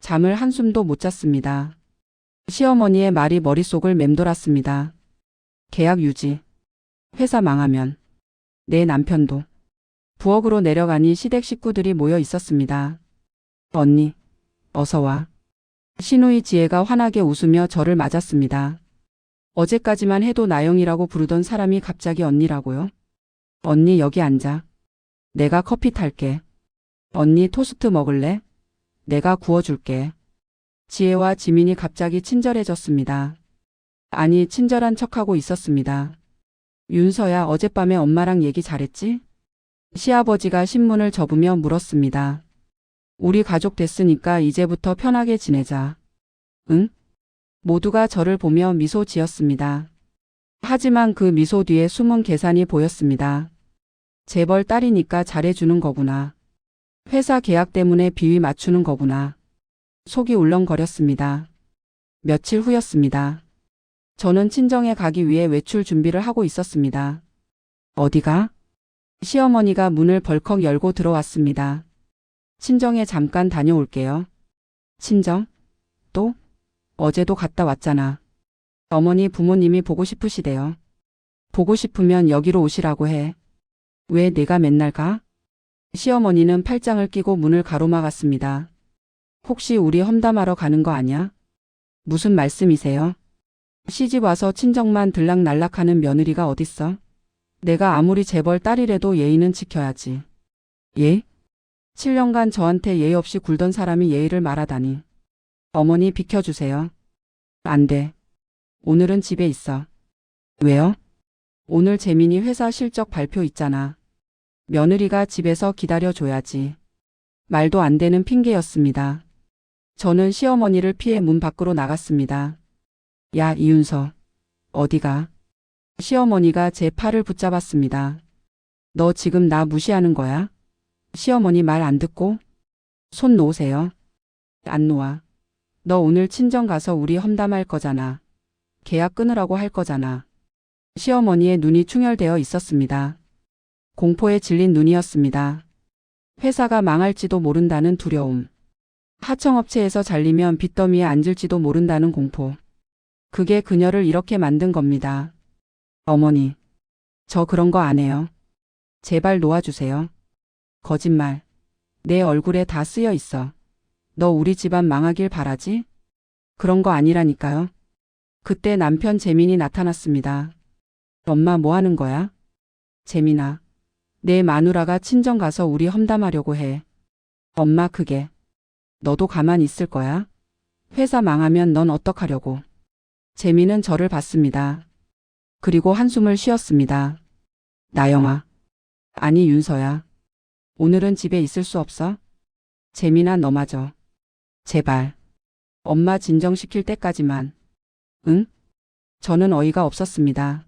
잠을 한숨도 못 잤습니다. 시어머니의 말이 머릿속을 맴돌았습니다. 계약 유지. 회사 망하면 내 남편도. 부엌으로 내려가니 시댁 식구들이 모여 있었습니다. 언니, 어서 와. 시누이 지혜가 환하게 웃으며 저를 맞았습니다. 어제까지만 해도 나영이라고 부르던 사람이 갑자기 언니라고요? 언니 여기 앉아. 내가 커피 탈게. 언니 토스트 먹을래? 내가 구워줄게. 지혜와 지민이 갑자기 친절해졌습니다. 아니, 친절한 척하고 있었습니다. 윤서야, 어젯밤에 엄마랑 얘기 잘했지? 시아버지가 신문을 접으며 물었습니다. 우리 가족 됐으니까 이제부터 편하게 지내자. 응? 모두가 저를 보며 미소 지었습니다. 하지만 그 미소 뒤에 숨은 계산이 보였습니다. 재벌 딸이니까 잘해주는 거구나. 회사 계약 때문에 비위 맞추는 거구나. 속이 울렁거렸습니다. 며칠 후였습니다. 저는 친정에 가기 위해 외출 준비를 하고 있었습니다. 어디가? 시어머니가 문을 벌컥 열고 들어왔습니다. 친정에 잠깐 다녀올게요. 친정? 또? 어제도 갔다 왔잖아. 어머니 부모님이 보고 싶으시대요. 보고 싶으면 여기로 오시라고 해. 왜 내가 맨날 가? 시어머니는 팔짱을 끼고 문을 가로막았습니다. 혹시 우리 험담하러 가는 거 아냐? 무슨 말씀이세요? 시집 와서 친정만 들락날락하는 며느리가 어딨어? 내가 아무리 재벌 딸이라도 예의는 지켜야지. 예? 7년간 저한테 예의 없이 굴던 사람이 예의를 말하다니. 어머니 비켜주세요. 안 돼. 오늘은 집에 있어. 왜요? 오늘 재민이 회사 실적 발표 있잖아. 며느리가 집에서 기다려줘야지. 말도 안 되는 핑계였습니다. 저는 시어머니를 피해 문 밖으로 나갔습니다. 야, 이윤서. 어디가? 시어머니가 제 팔을 붙잡았습니다. 너 지금 나 무시하는 거야? 시어머니 말 안 듣고? 손 놓으세요. 안 놓아. 너 오늘 친정 가서 우리 험담할 거잖아. 계약 끊으라고 할 거잖아. 시어머니의 눈이 충혈되어 있었습니다. 공포에 질린 눈이었습니다. 회사가 망할지도 모른다는 두려움. 하청업체에서 잘리면 빚더미에 앉을지도 모른다는 공포. 그게 그녀를 이렇게 만든 겁니다. 어머니, 저 그런 거 안 해요. 제발 놓아주세요. 거짓말. 내 얼굴에 다 쓰여 있어. 너 우리 집안 망하길 바라지? 그런 거 아니라니까요. 그때 남편 재민이 나타났습니다. 엄마 뭐 하는 거야? 재민아, 내 마누라가 친정 가서 우리 험담하려고 해. 엄마 그게. 너도 가만 있을 거야? 회사 망하면 넌 어떡하려고. 재민은 저를 봤습니다. 그리고 한숨을 쉬었습니다. 나영아. 아니 윤서야. 오늘은 집에 있을 수 없어? 재민아 너마저. 제발. 엄마 진정시킬 때까지만. 응? 저는 어이가 없었습니다.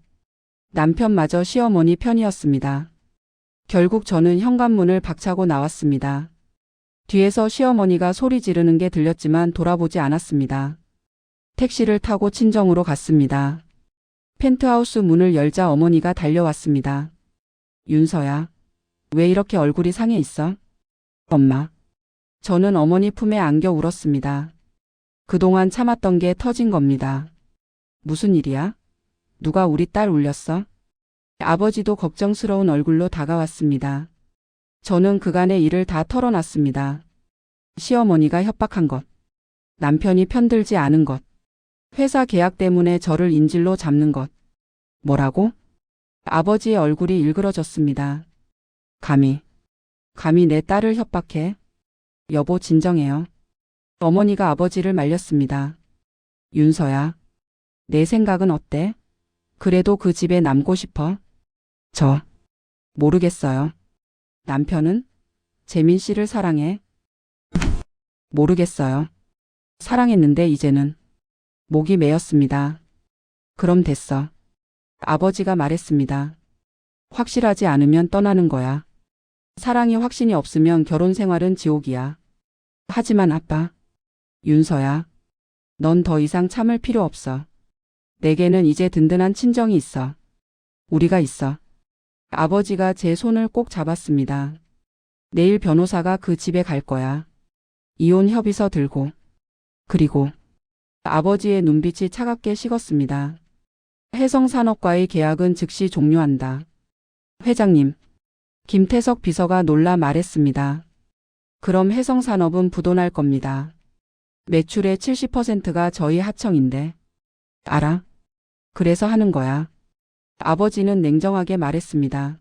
남편마저 시어머니 편이었습니다. 결국 저는 현관문을 박차고 나왔습니다. 뒤에서 시어머니가 소리 지르는 게 들렸지만 돌아보지 않았습니다. 택시를 타고 친정으로 갔습니다. 펜트하우스 문을 열자 어머니가 달려왔습니다. 윤서야, 왜 이렇게 얼굴이 상해 있어? 엄마. 저는 어머니 품에 안겨 울었습니다. 그동안 참았던 게 터진 겁니다. 무슨 일이야? 누가 우리 딸 울렸어? 아버지도 걱정스러운 얼굴로 다가왔습니다. 저는 그간의 일을 다 털어놨습니다. 시어머니가 협박한 것, 남편이 편들지 않은 것, 회사 계약 때문에 저를 인질로 잡는 것. 뭐라고? 아버지의 얼굴이 일그러졌습니다. 감히 내 딸을 협박해? 여보 진정해요. 어머니가 아버지를 말렸습니다. 윤서야, 내 생각은 어때? 그래도 그 집에 남고 싶어? 모르겠어요. 남편은? 재민 씨를 사랑해? 모르겠어요. 사랑했는데 이제는. 목이 메였습니다. 그럼 됐어. 아버지가 말했습니다. 확실하지 않으면 떠나는 거야. 사랑이 확신이 없으면 결혼 생활은 지옥이야. 하지만 아빠. 윤서야. 넌 더 이상 참을 필요 없어. 내게는 이제 든든한 친정이 있어. 우리가 있어. 아버지가 제 손을 꼭 잡았습니다. 내일 변호사가 그 집에 갈 거야. 이혼 협의서 들고. 그리고 아버지의 눈빛이 차갑게 식었습니다. 해성산업과의 계약은 즉시 종료한다. 회장님, 김태석 비서가 놀라 말했습니다. 그럼 해성산업은 부도날 겁니다. 매출의 70%가 저희 하청인데. 알아? 그래서 하는 거야. 아버지는 냉정하게 말했습니다.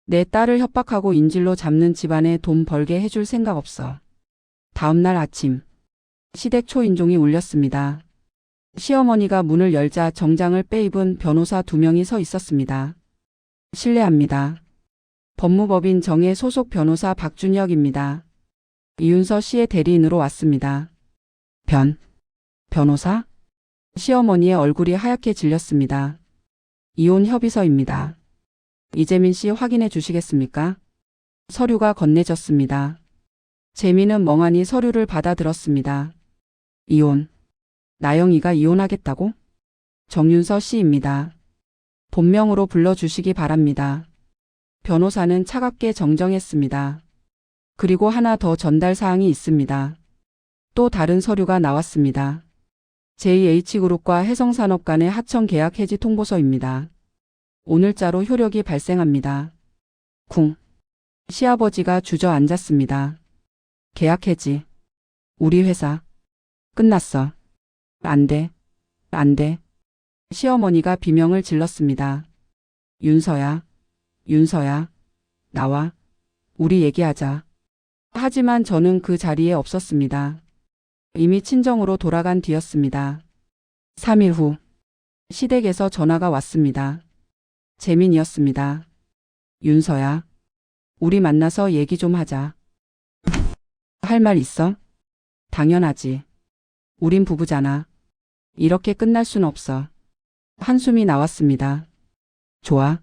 내 딸을 협박하고 인질로 잡는 집안에 돈 벌게 해줄 생각 없어. 다음 날 아침, 시댁 초인종이 울렸습니다. 시어머니가 문을 열자 정장을 빼입은 변호사 2명이 서 있었습니다. 실례합니다. 법무법인 정의 소속 변호사 박준혁입니다. 이윤서 씨의 대리인으로 왔습니다. 변호사? 시어머니의 얼굴이 하얗게 질렸습니다. 이혼 협의서입니다. 이재민 씨 확인해 주시겠습니까? 서류가 건네졌습니다. 재민은 멍하니 서류를 받아들었습니다. 이혼. 나영이가 이혼하겠다고? 정윤서 씨입니다. 본명으로 불러주시기 바랍니다. 변호사는 차갑게 정정했습니다. 그리고 하나 더 전달 사항이 있습니다. 또 다른 서류가 나왔습니다. JH그룹과 해성산업 간의 하청 계약 해지 통보서입니다. 오늘자로 효력이 발생합니다. 쿵. 시아버지가 주저앉았습니다. 계약 해지. 우리 회사. 끝났어. 안 돼. 안 돼. 시어머니가 비명을 질렀습니다. 윤서야. 윤서야. 나와. 우리 얘기하자. 하지만 저는 그 자리에 없었습니다. 이미 친정으로 돌아간 뒤였습니다. 3일 후 시댁에서 전화가 왔습니다. 재민이었습니다. 윤서야. 우리 만나서 얘기 좀 하자. 할 말 있어? 당연하지. 우린 부부잖아. 이렇게 끝날 순 없어. 한숨이 나왔습니다. 좋아.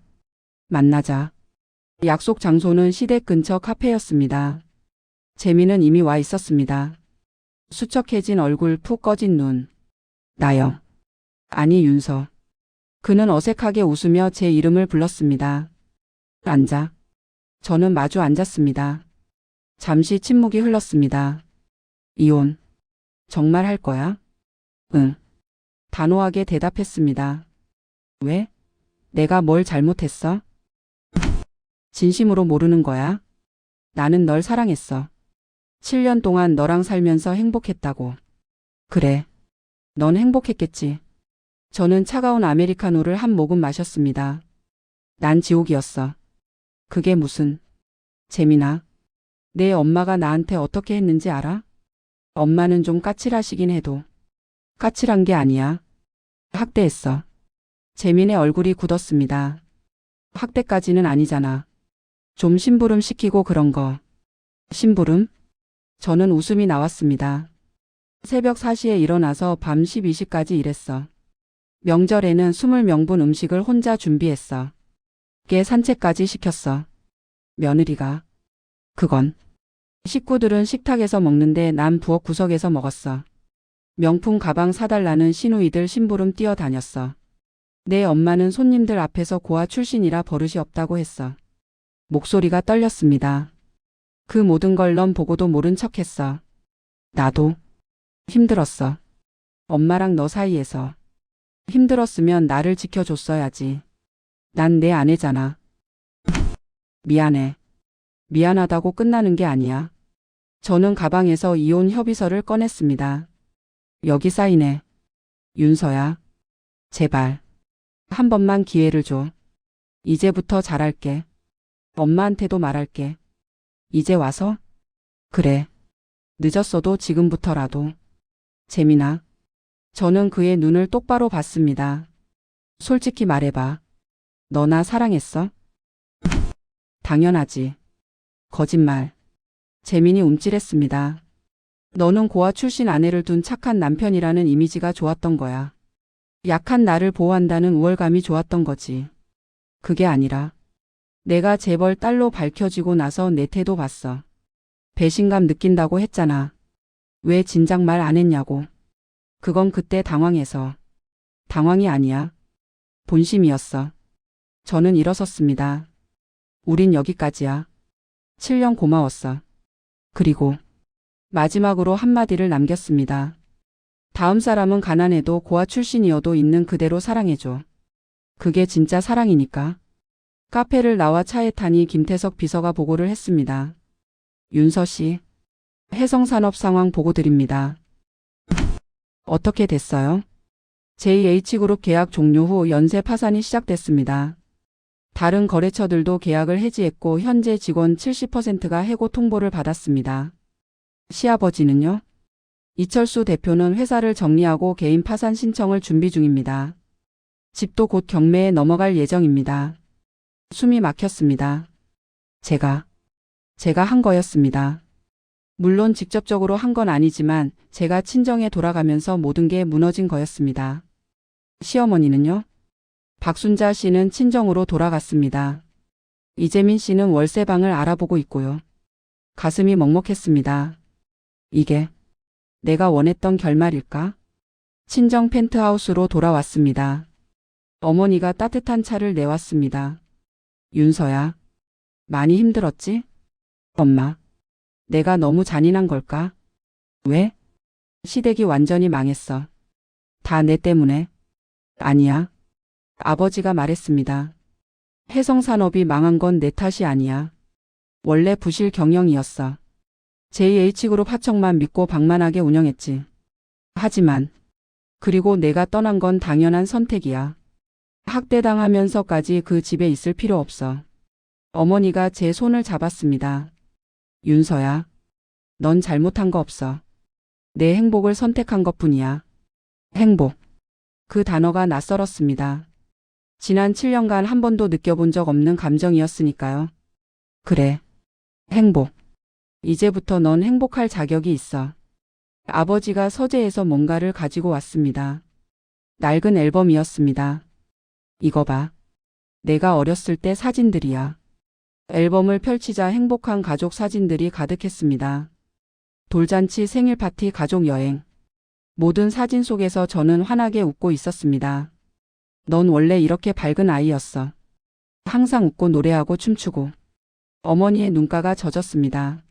만나자. 약속 장소는 시댁 근처 카페였습니다. 재민은 이미 와 있었습니다. 수척해진 얼굴, 푹 꺼진 눈. 나영. 아니 윤서. 그는 어색하게 웃으며 제 이름을 불렀습니다. 앉아. 저는 마주 앉았습니다. 잠시 침묵이 흘렀습니다. 이혼. 정말 할 거야? 응. 단호하게 대답했습니다. 왜? 내가 뭘 잘못했어? 진심으로 모르는 거야? 나는 널 사랑했어. 7년 동안 너랑 살면서 행복했다고. 그래. 넌 행복했겠지. 저는 차가운 아메리카노를 한 모금 마셨습니다. 난 지옥이었어. 그게 무슨. 재민아. 내 엄마가 나한테 어떻게 했는지 알아? 엄마는 좀 까칠하시긴 해도. 까칠한 게 아니야. 학대했어. 재민의 얼굴이 굳었습니다. 학대까지는 아니잖아. 좀 심부름 시키고 그런 거. 심부름? 저는 웃음이 나왔습니다. 새벽 4시에 일어나서 밤 12시까지 일했어. 명절에는 20명분 음식을 혼자 준비했어. 깨 산책까지 시켰어. 며느리가. 그건. 식구들은 식탁에서 먹는데 난 부엌 구석에서 먹었어. 명품 가방 사달라는 시누이들 심부름 뛰어다녔어. 내 엄마는 손님들 앞에서 고아 출신이라 버릇이 없다고 했어. 목소리가 떨렸습니다. 그 모든 걸 넌 보고도 모른 척했어. 나도. 힘들었어. 엄마랑 너 사이에서. 힘들었으면 나를 지켜줬어야지. 난 내 아내잖아. 미안해. 미안하다고 끝나는 게 아니야. 저는 가방에서 이혼 협의서를 꺼냈습니다. 여기 사인해. 윤서야. 제발. 한 번만 기회를 줘. 이제부터 잘할게. 엄마한테도 말할게. 이제 와서? 그래. 늦었어도 지금부터라도. 재민아. 저는 그의 눈을 똑바로 봤습니다. 솔직히 말해봐. 너 나 사랑했어? 당연하지. 거짓말. 재민이 움찔했습니다. 너는 고아 출신 아내를 둔 착한 남편이라는 이미지가 좋았던 거야. 약한 나를 보호한다는 우월감이 좋았던 거지. 그게 아니라 내가 재벌 딸로 밝혀지고 나서 내 태도 봤어. 배신감 느낀다고 했잖아. 왜 진작 말 안 했냐고. 그건 그때 당황해서. 당황이 아니야. 본심이었어. 저는 일어섰습니다. 우린 여기까지야. 7년 고마웠어. 그리고 마지막으로 한마디를 남겼습니다. 다음 사람은 가난해도 고아 출신이어도 있는 그대로 사랑해줘. 그게 진짜 사랑이니까. 카페를 나와 차에 타니 김태석 비서가 보고를 했습니다. 윤서 씨, 해성산업 상황 보고 드립니다. 어떻게 됐어요? JH그룹 계약 종료 후 연쇄 파산이 시작됐습니다. 다른 거래처들도 계약을 해지했고 현재 직원 70%가 해고 통보를 받았습니다. 시아버지는요? 이철수 대표는 회사를 정리하고 개인 파산 신청을 준비 중입니다. 집도 곧 경매에 넘어갈 예정입니다. 숨이 막혔습니다. 제가 한 거였습니다. 물론 직접적으로 한 건 아니지만 제가 친정에 돌아가면서 모든 게 무너진 거였습니다. 시어머니는요? 박순자 씨는 친정으로 돌아갔습니다. 이재민 씨는 월세방을 알아보고 있고요. 가슴이 먹먹했습니다. 이게 내가 원했던 결말일까? 친정 펜트하우스로 돌아왔습니다. 어머니가 따뜻한 차를 내왔습니다. 윤서야, 많이 힘들었지? 엄마, 내가 너무 잔인한 걸까? 왜? 시댁이 완전히 망했어. 다 내 때문에. 아니야. 아버지가 말했습니다. 해성산업이 망한 건 내 탓이 아니야. 원래 부실 경영이었어. JH그룹 하청만 믿고 방만하게 운영했지. 하지만 그리고 내가 떠난 건 당연한 선택이야. 학대당하면서까지 그 집에 있을 필요 없어. 어머니가 제 손을 잡았습니다. 윤서야, 넌 잘못한 거 없어. 내 행복을 선택한 것뿐이야. 행복. 그 단어가 낯설었습니다. 지난 7년간 한 번도 느껴본 적 없는 감정이었으니까요. 그래. 행복. 이제부터 넌 행복할 자격이 있어. 아버지가 서재에서 뭔가를 가지고 왔습니다. 낡은 앨범이었습니다. 이거 봐. 내가 어렸을 때 사진들이야. 앨범을 펼치자 행복한 가족 사진들이 가득했습니다. 돌잔치, 생일 파티, 가족 여행. 모든 사진 속에서 저는 환하게 웃고 있었습니다. 넌 원래 이렇게 밝은 아이였어. 항상 웃고 노래하고 춤추고. 어머니의 눈가가 젖었습니다.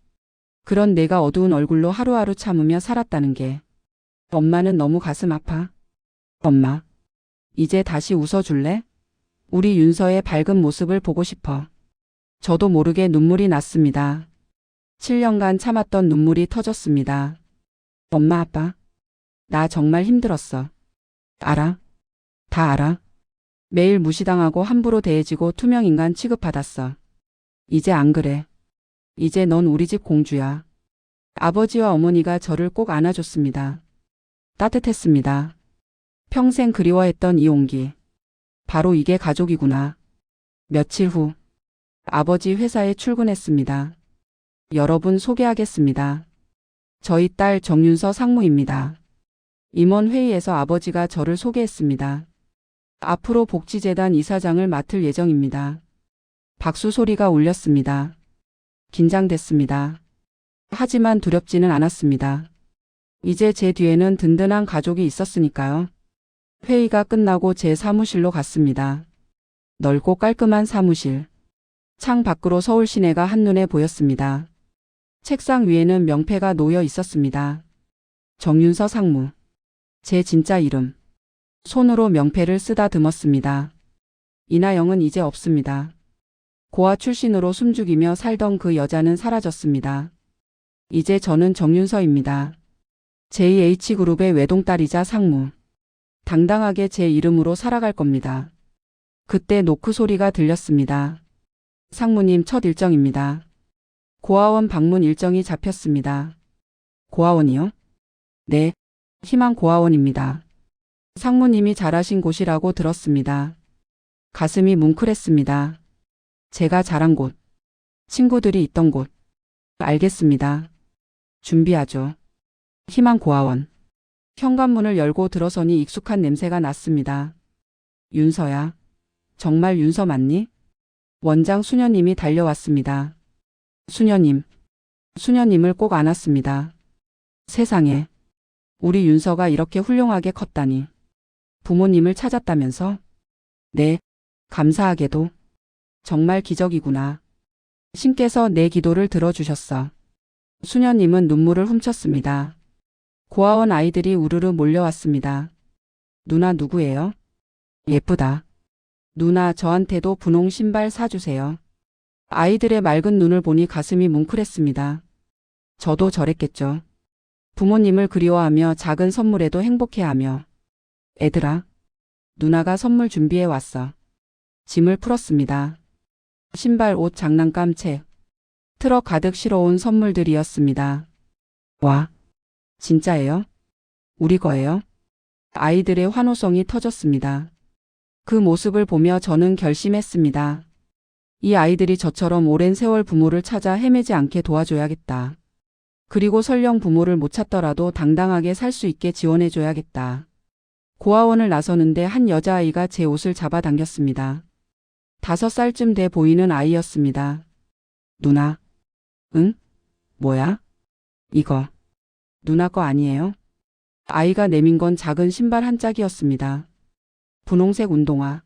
그런 내가 어두운 얼굴로 하루하루 참으며 살았다는 게. 엄마는 너무 가슴 아파. 엄마, 이제 다시 웃어줄래? 우리 윤서의 밝은 모습을 보고 싶어. 저도 모르게 눈물이 났습니다. 7년간 참았던 눈물이 터졌습니다. 엄마, 아빠, 나 정말 힘들었어. 알아? 다 알아? 매일 무시당하고 함부로 대해지고 투명인간 취급받았어. 이제 안 그래. 이제 넌 우리 집 공주야. 아버지와 어머니가 저를 꼭 안아줬습니다. 따뜻했습니다. 평생 그리워했던 이 온기. 바로 이게 가족이구나. 며칠 후 아버지 회사에 출근했습니다. 여러분 소개하겠습니다. 저희 딸 정윤서 상무입니다. 임원회의에서 아버지가 저를 소개했습니다. 앞으로 복지재단 이사장을 맡을 예정입니다. 박수 소리가 울렸습니다. 긴장됐습니다. 하지만 두렵지는 않았습니다. 이제 제 뒤에는 든든한 가족이 있었으니까요. 회의가 끝나고 제 사무실로 갔습니다. 넓고 깔끔한 사무실. 창 밖으로 서울 시내가 한눈에 보였습니다. 책상 위에는 명패가 놓여 있었습니다. 정윤서 상무. 제 진짜 이름. 손으로 명패를 쓰다듬었습니다. 이나영은 이제 없습니다. 고아 출신으로 숨죽이며 살던 그 여자는 사라졌습니다. 이제 저는 정윤서입니다. JH그룹의 외동딸이자 상무. 당당하게 제 이름으로 살아갈 겁니다. 그때 노크 소리가 들렸습니다. 상무님 첫 일정입니다. 고아원 방문 일정이 잡혔습니다. 고아원이요? 네, 희망 고아원입니다. 상무님이 잘하신 곳이라고 들었습니다. 가슴이 뭉클했습니다. 제가 자란 곳, 친구들이 있던 곳. 알겠습니다. 준비하죠. 희망 고아원. 현관문을 열고 들어서니 익숙한 냄새가 났습니다. 윤서야. 정말 윤서 맞니? 원장 수녀님이 달려왔습니다. 수녀님을 꼭 안았습니다. 세상에. 우리 윤서가 이렇게 훌륭하게 컸다니. 부모님을 찾았다면서? 네, 감사하게도. 정말 기적이구나. 신께서 내 기도를 들어주셨어. 수녀님은 눈물을 훔쳤습니다. 고아원 아이들이 우르르 몰려왔습니다. 누나 누구예요? 예쁘다. 누나 저한테도 분홍 신발 사주세요. 아이들의 맑은 눈을 보니 가슴이 뭉클했습니다. 저도 저랬겠죠. 부모님을 그리워하며 작은 선물에도 행복해하며. 애들아, 누나가 선물 준비해 왔어. 짐을 풀었습니다. 신발, 옷, 장난감, 책. 트럭 가득 실어온 선물들이었습니다. 와, 진짜예요? 우리 거예요? 아이들의 환호성이 터졌습니다. 그 모습을 보며 저는 결심했습니다. 이 아이들이 저처럼 오랜 세월 부모를 찾아 헤매지 않게 도와줘야겠다. 그리고 설령 부모를 못 찾더라도 당당하게 살 수 있게 지원해줘야겠다. 고아원을 나서는데 한 여자아이가 제 옷을 잡아당겼습니다. 5살쯤 돼 보이는 아이였습니다. 누나. 응? 뭐야? 이거. 누나 거 아니에요? 아이가 내민 건 작은 신발 한 짝이었습니다. 분홍색 운동화.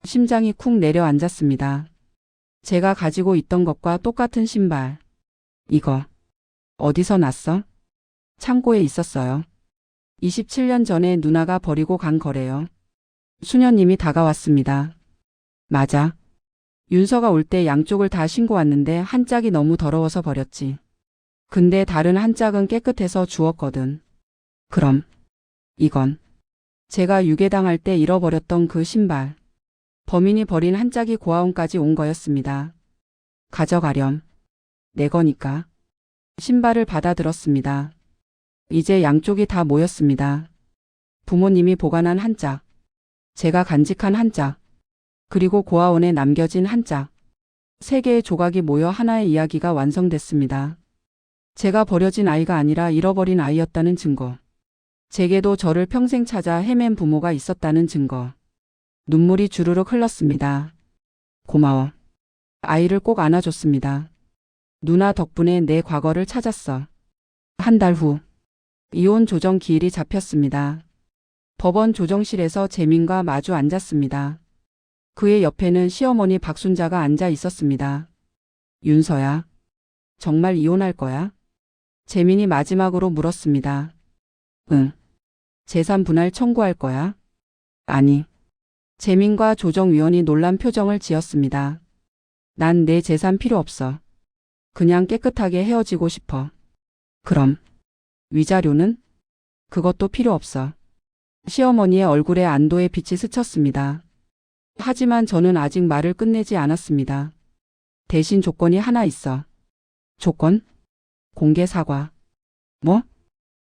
심장이 쿵 내려앉았습니다. 제가 가지고 있던 것과 똑같은 신발. 이거. 어디서 났어? 창고에 있었어요. 27년 전에 누나가 버리고 간 거래요. 수녀님이 다가왔습니다. 맞아. 윤서가 올 때 양쪽을 다 신고 왔는데 한 짝이 너무 더러워서 버렸지. 근데 다른 한 짝은 깨끗해서 주웠거든. 그럼 이건 제가 유괴당할 때 잃어버렸던 그 신발. 범인이 버린 한 짝이 고아원까지 온 거였습니다. 가져가렴. 내 거니까. 신발을 받아들었습니다. 이제 양쪽이 다 모였습니다. 부모님이 보관한 한 짝, 제가 간직한 한 짝, 그리고 고아원에 남겨진 한 짝. 3개의 조각이 모여 하나의 이야기가 완성됐습니다. 제가 버려진 아이가 아니라 잃어버린 아이였다는 증거. 제게도 저를 평생 찾아 헤맨 부모가 있었다는 증거. 눈물이 주르륵 흘렀습니다. 고마워. 아이를 꼭 안아줬습니다. 누나 덕분에 내 과거를 찾았어. 한 달 후, 이혼 조정 기일이 잡혔습니다. 법원 조정실에서 재민과 마주 앉았습니다. 그의 옆에는 시어머니 박순자가 앉아 있었습니다. 윤서야, 정말 이혼할 거야? 재민이 마지막으로 물었습니다. 응. 재산 분할 청구할 거야? 아니. 재민과 조정위원이 놀란 표정을 지었습니다. 난 내 재산 필요 없어. 그냥 깨끗하게 헤어지고 싶어. 그럼 위자료는? 그것도 필요 없어. 시어머니의 얼굴에 안도의 빛이 스쳤습니다. 하지만 저는 아직 말을 끝내지 않았습니다. 대신 조건이 하나 있어. 조건? 공개 사과. 뭐?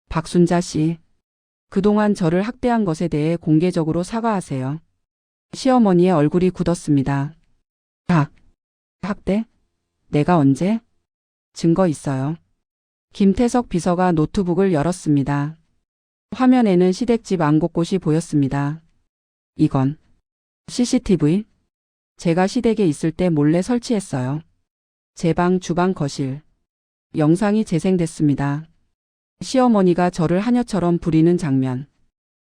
박순자 씨. 그동안 저를 학대한 것에 대해 공개적으로 사과하세요. 시어머니의 얼굴이 굳었습니다. 학대? 내가 언제? 증거 있어요. 김태석 비서가 노트북을 열었습니다. 화면에는 시댁집 안 곳곳이 보였습니다. 이건 CCTV? 제가 시댁에 있을 때 몰래 설치했어요. 제 방, 주방, 거실. 영상이 재생됐습니다. 시어머니가 저를 하녀처럼 부리는 장면.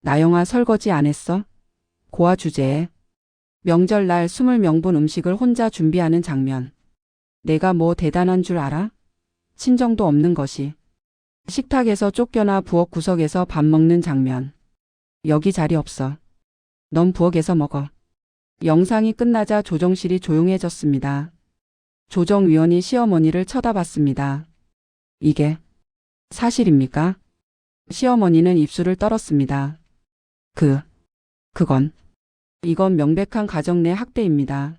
나영아 설거지 안 했어? 고아 주제에. 명절날 20명분 음식을 혼자 준비하는 장면. 내가 뭐 대단한 줄 알아? 친정도 없는 것이. 식탁에서 쫓겨나 부엌 구석에서 밥 먹는 장면. 여기 자리 없어. 넌 부엌에서 먹어. 영상이 끝나자 조정실이 조용해졌습니다. 조정위원이 시어머니를 쳐다봤습니다. 이게 사실입니까? 시어머니는 입술을 떨었습니다. 이건 명백한 가정 내 학대입니다.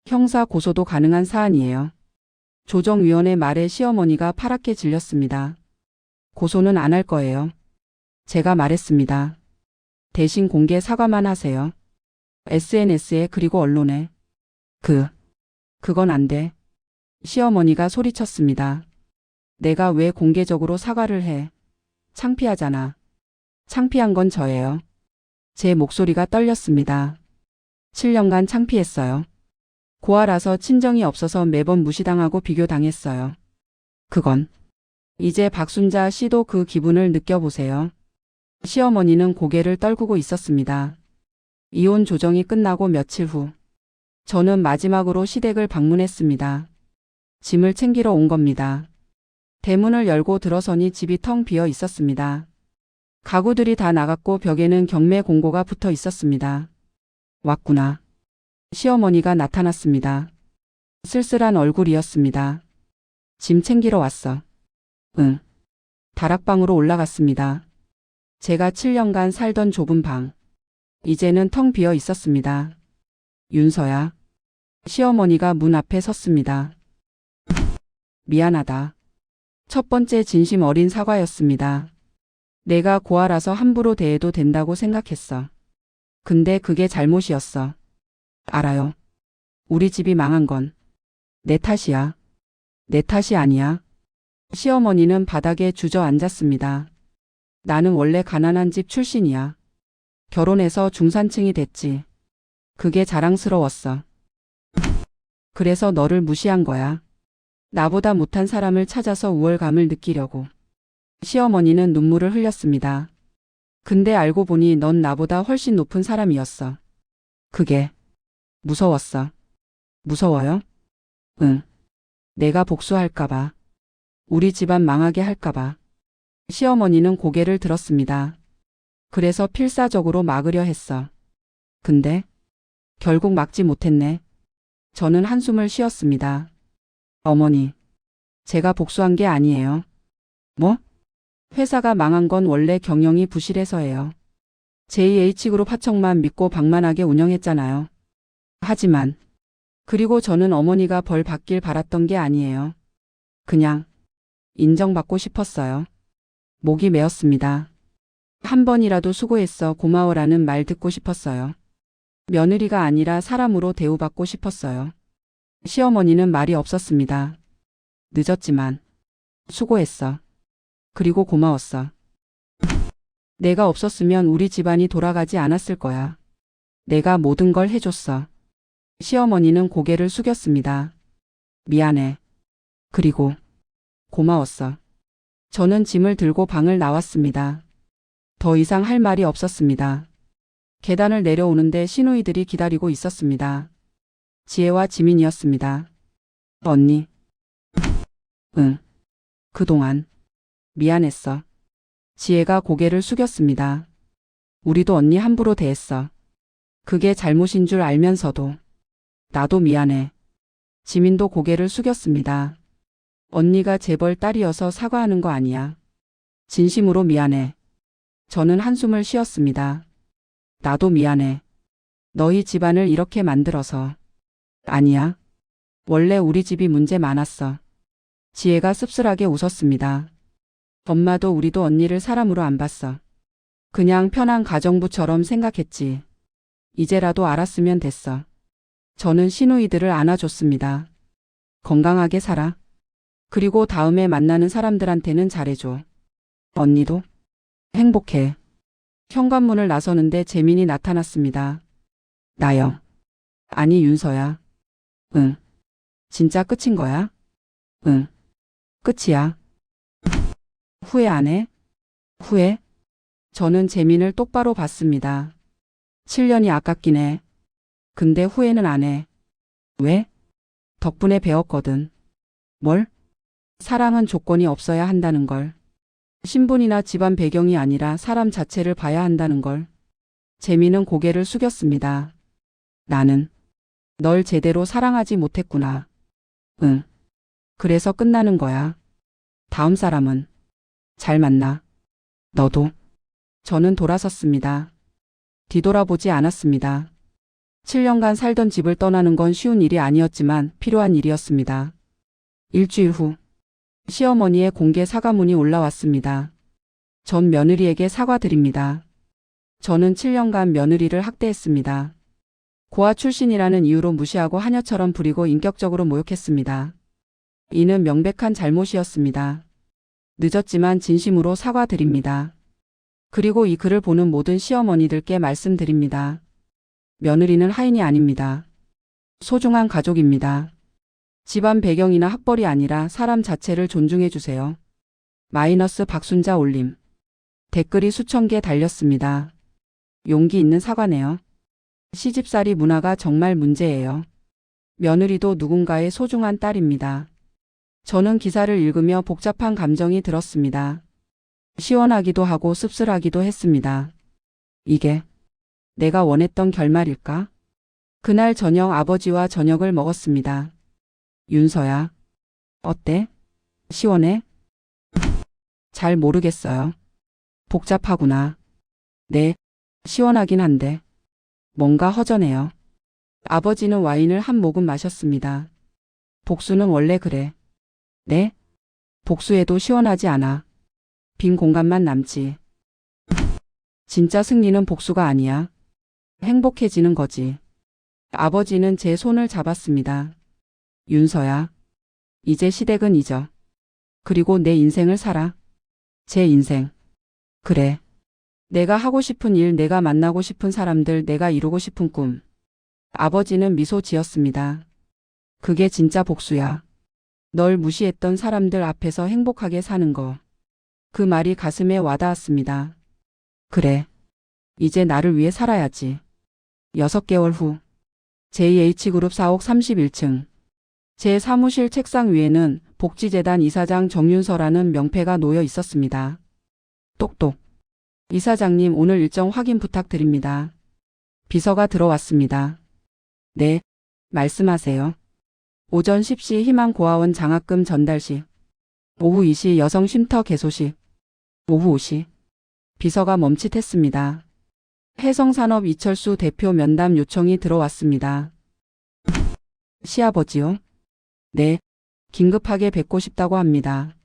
형사 고소도 가능한 사안이에요. 조정위원의 말에 시어머니가 파랗게 질렸습니다. 고소는 안 할 거예요. 제가 말했습니다. 대신 공개 사과만 하세요. SNS에 그리고 언론에. 그건 안 돼. 시어머니가 소리쳤습니다. 내가 왜 공개적으로 사과를 해? 창피하잖아. 창피한 건 저예요. 제 목소리가 떨렸습니다. 7년간 창피했어요. 고아라서 친정이 없어서 매번 무시당하고 비교당했어요. 그건 이제 박순자 씨도 그 기분을 느껴보세요. 시어머니는 고개를 떨구고 있었습니다. 이혼 조정이 끝나고 며칠 후 저는 마지막으로 시댁을 방문했습니다. 짐을 챙기러 온 겁니다. 대문을 열고 들어서니 집이 텅 비어 있었습니다. 가구들이 다 나갔고 벽에는 경매 공고가 붙어 있었습니다. 왔구나. 시어머니가 나타났습니다. 쓸쓸한 얼굴이었습니다. 짐 챙기러 왔어. 응. 다락방으로 올라갔습니다. 제가 7년간 살던 좁은 방. 이제는 텅 비어 있었습니다. 윤서야. 시어머니가 문 앞에 섰습니다. 미안하다. 첫 번째 진심 어린 사과였습니다. 내가 고아라서 함부로 대해도 된다고 생각했어. 근데 그게 잘못이었어. 알아요. 우리 집이 망한 건 내 탓이야. 내 탓이 아니야. 시어머니는 바닥에 주저앉았습니다. 나는 원래 가난한 집 출신이야. 결혼해서 중산층이 됐지. 그게 자랑스러웠어. 그래서 너를 무시한 거야. 나보다 못한 사람을 찾아서 우월감을 느끼려고. 시어머니는 눈물을 흘렸습니다. 근데 알고 보니 넌 나보다 훨씬 높은 사람이었어. 그게 무서웠어. 무서워요? 응. 내가 복수할까봐. 우리 집안 망하게 할까봐. 시어머니는 고개를 들었습니다. 그래서 필사적으로 막으려 했어. 근데 결국 막지 못했네. 저는 한숨을 쉬었습니다. 어머니, 제가 복수한 게 아니에요. 뭐? 회사가 망한 건 원래 경영이 부실해서예요. JH그룹 하청만 믿고 방만하게 운영했잖아요. 하지만 그리고 저는 어머니가 벌 받길 바랐던 게 아니에요. 그냥 인정받고 싶었어요. 목이 메었습니다. 한 번이라도 수고했어 고마워라는 말 듣고 싶었어요. 며느리가 아니라 사람으로 대우받고 싶었어요. 시어머니는 말이 없었습니다. 늦었지만 수고했어. 그리고 고마웠어. 내가 없었으면 우리 집안이 돌아가지 않았을 거야. 내가 모든 걸 해줬어. 시어머니는 고개를 숙였습니다. 미안해. 그리고 고마웠어. 저는 짐을 들고 방을 나왔습니다. 더 이상 할 말이 없었습니다. 계단을 내려오는데 시누이들이 기다리고 있었습니다. 지혜와 지민이었습니다. 언니. 응. 그동안 미안했어. 지혜가 고개를 숙였습니다. 우리도 언니 함부로 대했어. 그게 잘못인 줄 알면서도. 나도 미안해. 지민도 고개를 숙였습니다. 언니가 재벌 딸이어서 사과하는 거 아니야. 진심으로 미안해. 저는 한숨을 쉬었습니다. 나도 미안해. 너희 집안을 이렇게 만들어서. 아니야. 원래 우리 집이 문제 많았어. 지혜가 씁쓸하게 웃었습니다. 엄마도 우리도 언니를 사람으로 안 봤어. 그냥 편한 가정부처럼 생각했지. 이제라도 알았으면 됐어. 저는 시누이들을 안아줬습니다. 건강하게 살아. 그리고 다음에 만나는 사람들한테는 잘해줘. 언니도 행복해. 현관문을 나서는데 재민이 나타났습니다. 나영. 아니 윤서야. 응. 진짜 끝인 거야? 응. 끝이야. 후회 안 해? 후회? 저는 재민을 똑바로 봤습니다. 7년이 아깝긴 해. 근데 후회는 안 해. 왜? 덕분에 배웠거든. 뭘? 사랑은 조건이 없어야 한다는 걸. 신분이나 집안 배경이 아니라 사람 자체를 봐야 한다는 걸. 재민은 고개를 숙였습니다. 나는 널 제대로 사랑하지 못했구나. 응. 그래서 끝나는 거야. 다음 사람은 잘 만나. 너도. 저는 돌아섰습니다. 뒤돌아보지 않았습니다. 7년간 살던 집을 떠나는 건 쉬운 일이 아니었지만 필요한 일이었습니다. 일주일 후 시어머니의 공개 사과문이 올라왔습니다. 전 며느리에게 사과드립니다. 저는 7년간 며느리를 학대했습니다. 고아 출신이라는 이유로 무시하고 하녀처럼 부리고 인격적으로 모욕했습니다. 이는 명백한 잘못이었습니다. 늦었지만 진심으로 사과드립니다. 그리고 이 글을 보는 모든 시어머니들께 말씀드립니다. 며느리는 하인이 아닙니다. 소중한 가족입니다. 집안 배경이나 학벌이 아니라 사람 자체를 존중해 주세요. 마이너스 박순자 올림. 댓글이 수천 개 달렸습니다. 용기 있는 사과네요. 시집살이 문화가 정말 문제예요. 며느리도 누군가의 소중한 딸입니다. 저는 기사를 읽으며 복잡한 감정이 들었습니다. 시원하기도 하고 씁쓸하기도 했습니다. 이게 내가 원했던 결말일까? 그날 저녁 아버지와 저녁을 먹었습니다. 윤서야, 어때? 시원해? 잘 모르겠어요. 복잡하구나. 네, 시원하긴 한데 뭔가 허전해요. 아버지는 와인을 한 모금 마셨습니다. 복수는 원래 그래. 네? 복수해도 시원하지 않아. 빈 공간만 남지. 진짜 승리는 복수가 아니야. 행복해지는 거지. 아버지는 제 손을 잡았습니다. 윤서야, 이제 시댁은 잊어. 그리고 내 인생을 살아. 제 인생. 그래. 내가 하고 싶은 일, 내가 만나고 싶은 사람들, 내가 이루고 싶은 꿈. 아버지는 미소 지었습니다. 그게 진짜 복수야. 널 무시했던 사람들 앞에서 행복하게 사는 거. 그 말이 가슴에 와닿았습니다. 그래. 이제 나를 위해 살아야지. 6개월 후. JH그룹 4옥 31층. 제 사무실 책상 위에는 복지재단 이사장 정윤서라는 명패가 놓여 있었습니다. 똑똑. 이사장님, 오늘 일정 확인 부탁드립니다. 비서가 들어왔습니다. 네, 말씀하세요. 오전 10시 희망고아원 장학금 전달식. 오후 2시 여성 쉼터 개소식. 오후 5시. 비서가 멈칫했습니다. 해성산업 이철수 대표 면담 요청이 들어왔습니다. 시아버지요? 네, 긴급하게 뵙고 싶다고 합니다.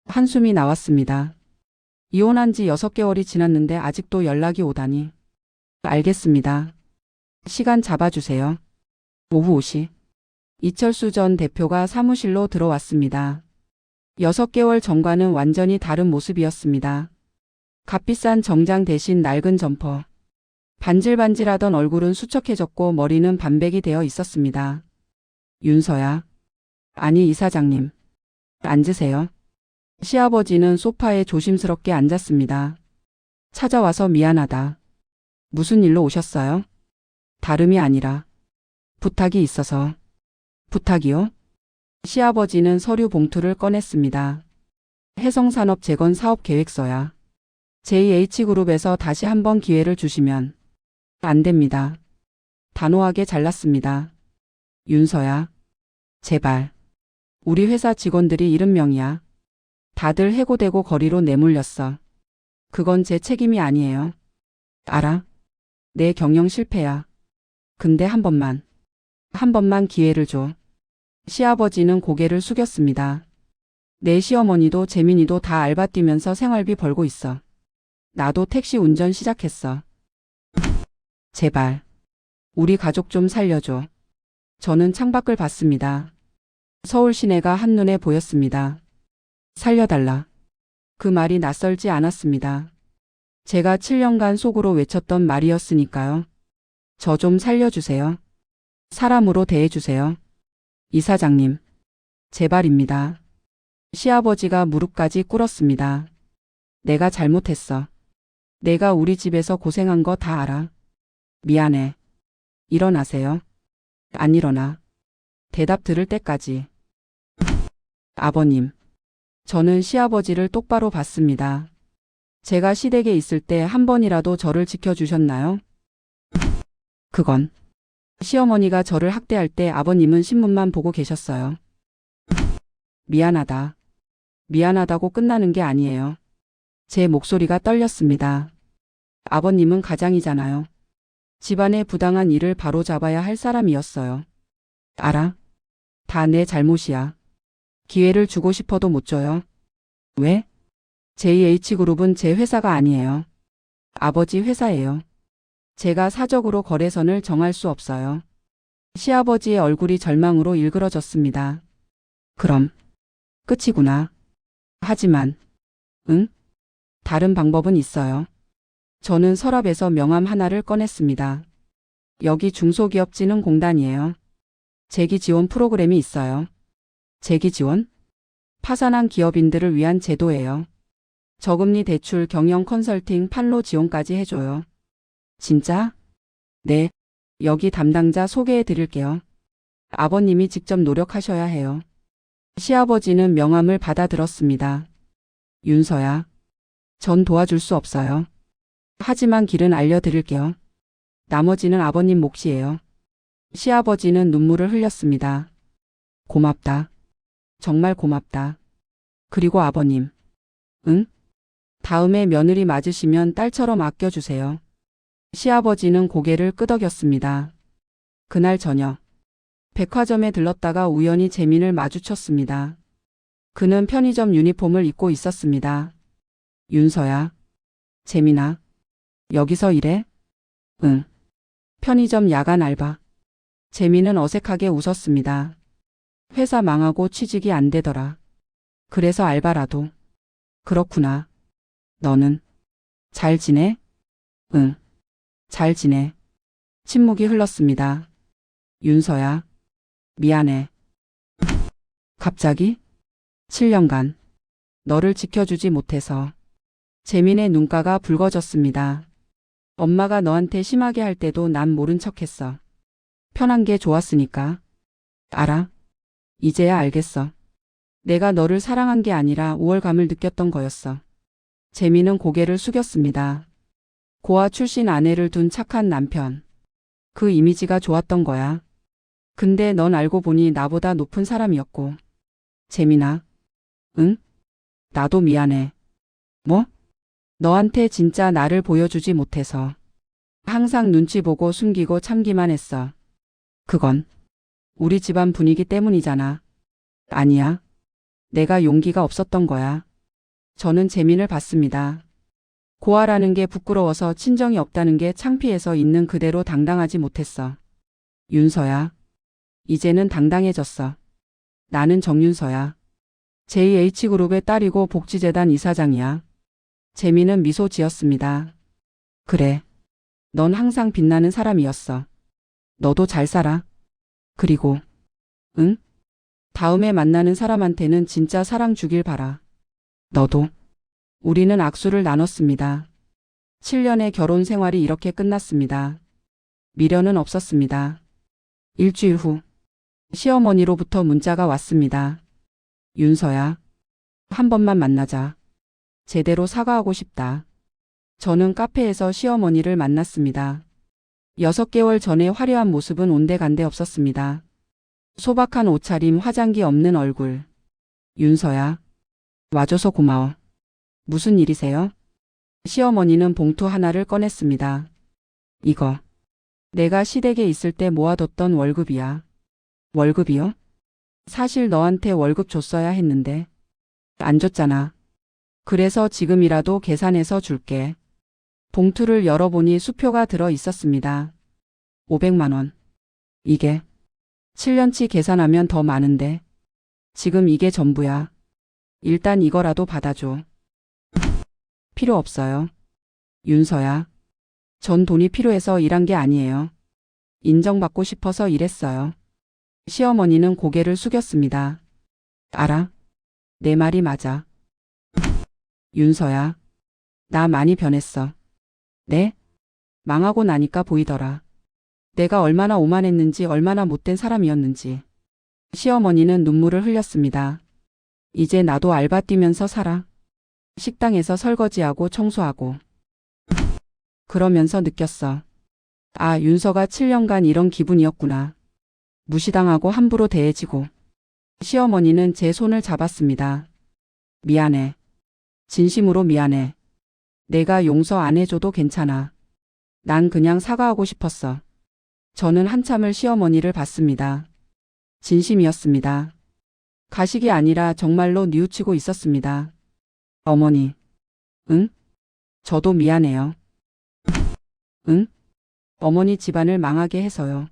한숨이 나왔습니다. 이혼한 지 6개월이 지났는데 아직도 연락이 오다니. 알겠습니다. 시간 잡아주세요. 오후 5시. 이철수 전 대표가 사무실로 들어왔습니다. 6개월 전과는 완전히 다른 모습이었습니다. 값비싼 정장 대신 낡은 점퍼. 반질반질하던 얼굴은 수척해졌고 머리는 반백이 되어 있었습니다. 윤서야. 아니, 이사장님. 앉으세요. 시아버지는 소파에 조심스럽게 앉았습니다. 찾아와서 미안하다. 무슨 일로 오셨어요? 다름이 아니라 부탁이 있어서. 부탁이요? 시아버지는 서류 봉투를 꺼냈습니다. 해성산업 재건 사업 계획서야. JH그룹에서 다시 한번 기회를 주시면. 안 됩니다. 단호하게 잘랐습니다. 윤서야. 제발. 우리 회사 직원들이 70명이야. 다들 해고되고 거리로 내몰렸어. 그건 제 책임이 아니에요. 알아? 내 경영 실패야. 근데 한 번만 기회를 줘. 시아버지는 고개를 숙였습니다. 내 시어머니도 재민이도 다 알바 뛰면서 생활비 벌고 있어. 나도 택시 운전 시작했어. 제발. 우리 가족 좀 살려줘. 저는 창밖을 봤습니다. 서울 시내가 한눈에 보였습니다. 살려달라. 그 말이 낯설지 않았습니다. 제가 7년간 속으로 외쳤던 말이었으니까요. 저 좀 살려주세요. 사람으로 대해주세요. 이사장님. 제발입니다. 시아버지가 무릎까지 꿇었습니다. 내가 잘못했어. 내가 우리 집에서 고생한 거 다 알아. 미안해. 일어나세요. 안 일어나. 대답 들을 때까지. 아버님. 저는 시아버지를 똑바로 봤습니다. 제가 시댁에 있을 때 한 번이라도 저를 지켜주셨나요? 그건. 시어머니가 저를 학대할 때 아버님은 신문만 보고 계셨어요. 미안하다. 미안하다고 끝나는 게 아니에요. 제 목소리가 떨렸습니다. 아버님은 가장이잖아요. 집안의 부당한 일을 바로잡아야 할 사람이었어요. 알아? 다 내 잘못이야. 기회를 주고 싶어도 못 줘요. 왜? JH그룹은 제 회사가 아니에요. 아버지 회사예요. 제가 사적으로 거래선을 정할 수 없어요. 시아버지의 얼굴이 절망으로 일그러졌습니다. 그럼 끝이구나. 하지만 응? 다른 방법은 있어요. 저는 서랍에서 명함 하나를 꺼냈습니다. 여기 중소기업진흥공단이에요. 재기 지원 프로그램이 있어요. 재기 지원? 파산한 기업인들을 위한 제도예요. 저금리 대출, 경영 컨설팅, 판로 지원까지 해줘요. 진짜? 네. 여기 담당자 소개해 드릴게요. 아버님이 직접 노력하셔야 해요. 시아버지는 명함을 받아들었습니다. 윤서야, 전 도와줄 수 없어요. 하지만 길은 알려드릴게요. 나머지는 아버님 몫이에요. 시아버지는 눈물을 흘렸습니다. 고맙다. 정말 고맙다. 그리고 아버님. 응? 다음에 며느리 맞으시면 딸처럼 아껴주세요. 시아버지는 고개를 끄덕였습니다. 그날 저녁, 백화점에 들렀다가 우연히 재민을 마주쳤습니다. 그는 편의점 유니폼을 입고 있었습니다. 윤서야. 재민아. 여기서 일해? 응. 편의점 야간 알바. 재민은 어색하게 웃었습니다. 회사 망하고 취직이 안 되더라. 그래서 알바라도. 그렇구나. 너는? 잘 지내? 응. 잘 지내. 침묵이 흘렀습니다. 윤서야. 미안해. 갑자기? 7년간. 너를 지켜주지 못해서. 재민의 눈가가 붉어졌습니다. 엄마가 너한테 심하게 할 때도 난 모른 척했어. 편한 게 좋았으니까. 알아? 이제야 알겠어. 내가 너를 사랑한 게 아니라 우월감을 느꼈던 거였어. 재민은 고개를 숙였습니다. 고아 출신 아내를 둔 착한 남편. 그 이미지가 좋았던 거야. 근데 넌 알고 보니 나보다 높은 사람이었고. 재민아. 응? 나도 미안해. 뭐? 너한테 진짜 나를 보여주지 못해서. 항상 눈치 보고 숨기고 참기만 했어. 그건 우리 집안 분위기 때문이잖아. 아니야. 내가 용기가 없었던 거야. 저는 재민을 봤습니다. 고아라는 게 부끄러워서 친정이 없다는 게 창피해서 있는 그대로 당당하지 못했어. 윤서야. 이제는 당당해졌어. 나는 정윤서야. JH그룹의 딸이고 복지재단 이사장이야. 재민은 미소 지었습니다. 그래. 넌 항상 빛나는 사람이었어. 너도 잘 살아. 그리고 응? 다음에 만나는 사람한테는 진짜 사랑 주길 바라. 너도. 우리는 악수를 나눴습니다. 7년의 결혼 생활이 이렇게 끝났습니다. 미련은 없었습니다. 일주일 후 시어머니로부터 문자가 왔습니다. 윤서야. 한 번만 만나자. 제대로 사과하고 싶다. 저는 카페에서 시어머니를 만났습니다. 6개월 전의 화려한 모습은 온데간데 없었습니다. 소박한 옷차림, 화장기 없는 얼굴. 윤서야. 와줘서 고마워. 무슨 일이세요? 시어머니는 봉투 하나를 꺼냈습니다. 이거. 내가 시댁에 있을 때 모아뒀던 월급이야. 월급이요? 사실 너한테 월급 줬어야 했는데. 안 줬잖아. 그래서 지금이라도 계산해서 줄게. 봉투를 열어보니 수표가 들어 있었습니다. 500만 원. 이게 7년치 계산하면 더 많은데. 지금 이게 전부야. 일단 이거라도 받아줘. 필요 없어요. 윤서야. 전 돈이 필요해서 일한 게 아니에요. 인정받고 싶어서 일했어요. 시어머니는 고개를 숙였습니다. 알아. 내 말이 맞아. 윤서야. 나 많이 변했어. 네? 망하고 나니까 보이더라. 내가 얼마나 오만했는지 얼마나 못된 사람이었는지. 시어머니는 눈물을 흘렸습니다. 이제 나도 알바 뛰면서 살아. 식당에서 설거지하고 청소하고. 그러면서 느꼈어. 아, 윤서가 7년간 이런 기분이었구나. 무시당하고 함부로 대해지고. 시어머니는 제 손을 잡았습니다. 미안해. 진심으로 미안해. 내가 용서 안 해줘도 괜찮아. 난 그냥 사과하고 싶었어. 저는 한참을 시어머니를 봤습니다. 진심이었습니다. 가식이 아니라 정말로 뉘우치고 있었습니다. 어머니. 응? 저도 미안해요. 응? 어머니 집안을 망하게 해서요.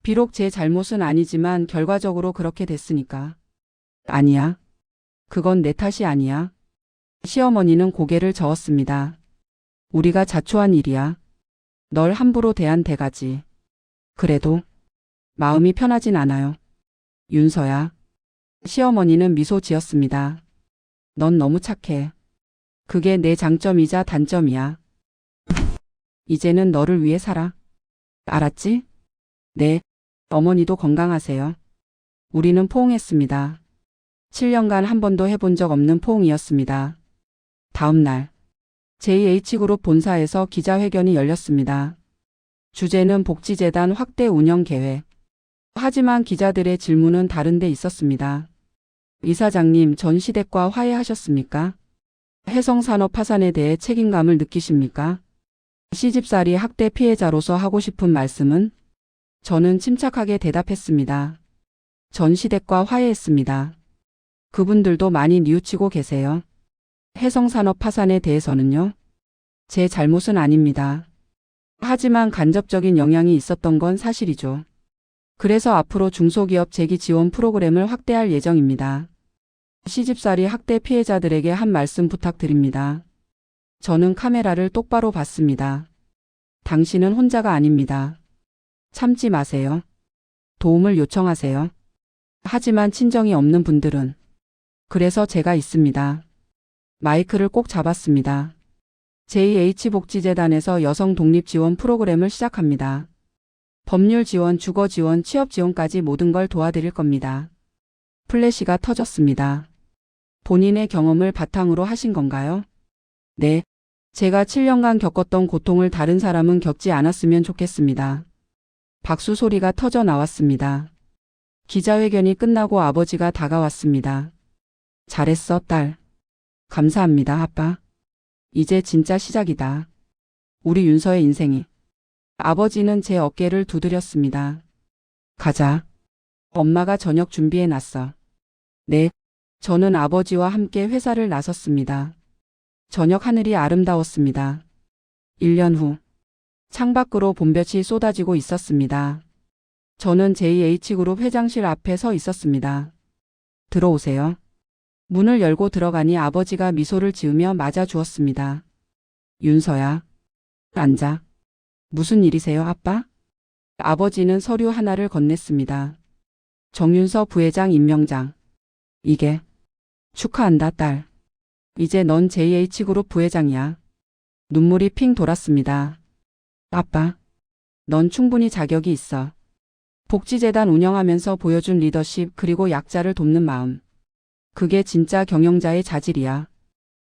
비록 제 잘못은 아니지만 결과적으로 그렇게 됐으니까. 아니야. 그건 내 탓이 아니야. 시어머니는 고개를 저었습니다. 우리가 자초한 일이야. 널 함부로 대한 대가지. 그래도 마음이 편하진 않아요. 윤서야. 시어머니는 미소 지었습니다. 넌 너무 착해. 그게 내 장점이자 단점이야. 이제는 너를 위해 살아. 알았지? 네. 어머니도 건강하세요. 우리는 포옹했습니다. 7년간 한 번도 해본 적 없는 포옹이었습니다. 다음 날 JH그룹 본사에서 기자회견이 열렸습니다. 주제는 복지재단 확대 운영 계획. 하지만 기자들의 질문은 다른 데 있었습니다. 이사장님, 전 시댁과 화해하셨습니까? 해성산업 파산에 대해 책임감을 느끼십니까? 시집살이 학대 피해자로서 하고 싶은 말씀은? 저는 침착하게 대답했습니다. 전 시댁과 화해했습니다. 그분들도 많이 뉘우치고 계세요. 해성산업 파산에 대해서는요? 제 잘못은 아닙니다. 하지만 간접적인 영향이 있었던 건 사실이죠. 그래서 앞으로 중소기업 재기 지원 프로그램을 확대할 예정입니다. 시집살이 학대 피해자들에게 한 말씀 부탁드립니다. 저는 카메라를 똑바로 봤습니다. 당신은 혼자가 아닙니다. 참지 마세요. 도움을 요청하세요. 하지만 친정이 없는 분들은. 그래서 제가 있습니다. 마이크를 꼭 잡았습니다. JH복지재단에서 여성 독립 지원 프로그램을 시작합니다. 법률 지원, 주거 지원, 취업 지원까지 모든 걸 도와드릴 겁니다. 플래시가 터졌습니다. 본인의 경험을 바탕으로 하신 건가요? 네. 제가 7년간 겪었던 고통을 다른 사람은 겪지 않았으면 좋겠습니다. 박수 소리가 터져 나왔습니다. 기자회견이 끝나고 아버지가 다가왔습니다. 잘했어, 딸. 감사합니다, 아빠. 이제 진짜 시작이다. 우리 윤서의 인생이. 아버지는 제 어깨를 두드렸습니다. 가자. 엄마가 저녁 준비해 놨어. 네. 저는 아버지와 함께 회사를 나섰습니다. 저녁 하늘이 아름다웠습니다. 1년 후. 창밖으로 봄볕이 쏟아지고 있었습니다. 저는 JH그룹 회장실 앞에 서 있었습니다. 들어오세요. 문을 열고 들어가니 아버지가 미소를 지으며 맞아 주었습니다. 윤서야. 앉아. 무슨 일이세요, 아빠? 아버지는 서류 하나를 건넸습니다. 정윤서 부회장 임명장. 이게. 축하한다, 딸. 이제 넌 JH그룹 부회장이야. 눈물이 핑 돌았습니다. 아빠. 넌 충분히 자격이 있어. 복지재단 운영하면서 보여준 리더십 그리고 약자를 돕는 마음. 그게 진짜 경영자의 자질이야.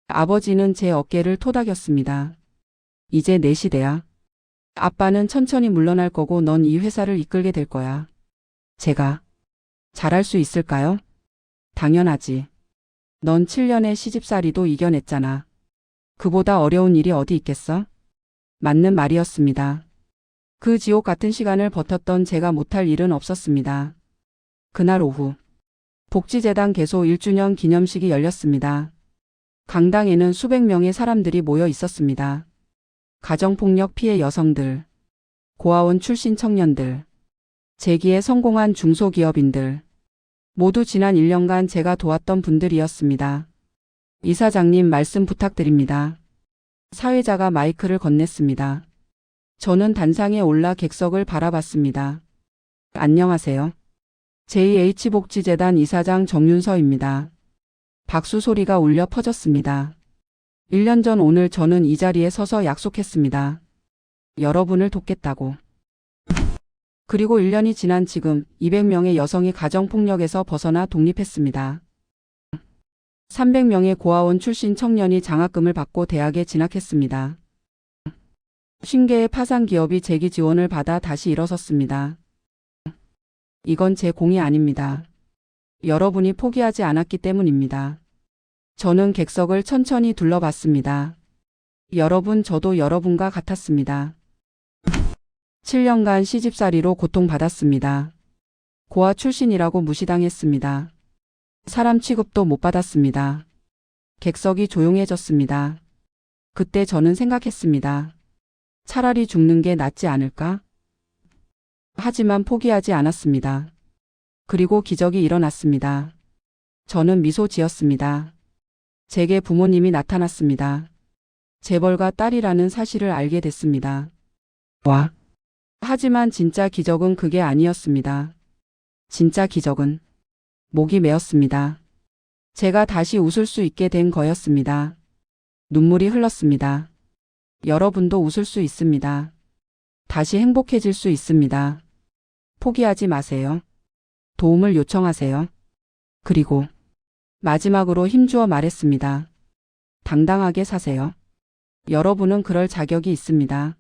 아버지는 제 어깨를 토닥였습니다. 이제 내 시대야. 아빠는 천천히 물러날 거고 넌 이 회사를 이끌게 될 거야. 제가 잘할 수 있을까요? 당연하지. 넌 7년의 시집살이도 이겨냈잖아. 그보다 어려운 일이 어디 있겠어? 맞는 말이었습니다. 그 지옥 같은 시간을 버텼던 제가 못할 일은 없었습니다. 그날 오후. 복지재단 개소 1주년 기념식이 열렸습니다. 강당에는 수백 명의 사람들이 모여 있었습니다. 가정폭력 피해 여성들, 고아원 출신 청년들, 재기에 성공한 중소기업인들, 모두 지난 1년간 제가 도왔던 분들이었습니다. 이사장님 말씀 부탁드립니다. 사회자가 마이크를 건넸습니다. 저는 단상에 올라 객석을 바라봤습니다. 안녕하세요. JH복지재단 이사장 정윤서입니다. 박수 소리가 울려 퍼졌습니다. 1년 전 오늘 저는 이 자리에 서서 약속했습니다. 여러분을 돕겠다고. 그리고 1년이 지난 지금 200명의 여성이 가정폭력에서 벗어나 독립했습니다. 300명의 고아원 출신 청년이 장학금을 받고 대학에 진학했습니다. 50개의 파산 기업이 재기 지원을 받아 다시 일어섰습니다. 이건 제 공이 아닙니다. 여러분이 포기하지 않았기 때문입니다. 저는 객석을 천천히 둘러봤습니다. 여러분, 저도 여러분과 같았습니다. 7년간 시집살이로 고통받았습니다. 고아 출신이라고 무시당했습니다. 사람 취급도 못 받았습니다. 객석이 조용해졌습니다. 그때 저는 생각했습니다. 차라리 죽는 게 낫지 않을까? 하지만 포기하지 않았습니다. 그리고 기적이 일어났습니다. 저는 미소 지었습니다. 제게 부모님이 나타났습니다. 재벌가 딸이라는 사실을 알게 됐습니다. 와. 하지만 진짜 기적은 그게 아니었습니다. 진짜 기적은 목이 메었습니다. 제가 다시 웃을 수 있게 된 거였습니다. 눈물이 흘렀습니다. 여러분도 웃을 수 있습니다. 다시 행복해질 수 있습니다. 포기하지 마세요. 도움을 요청하세요. 그리고 마지막으로 힘주어 말했습니다. 당당하게 사세요. 여러분은 그럴 자격이 있습니다.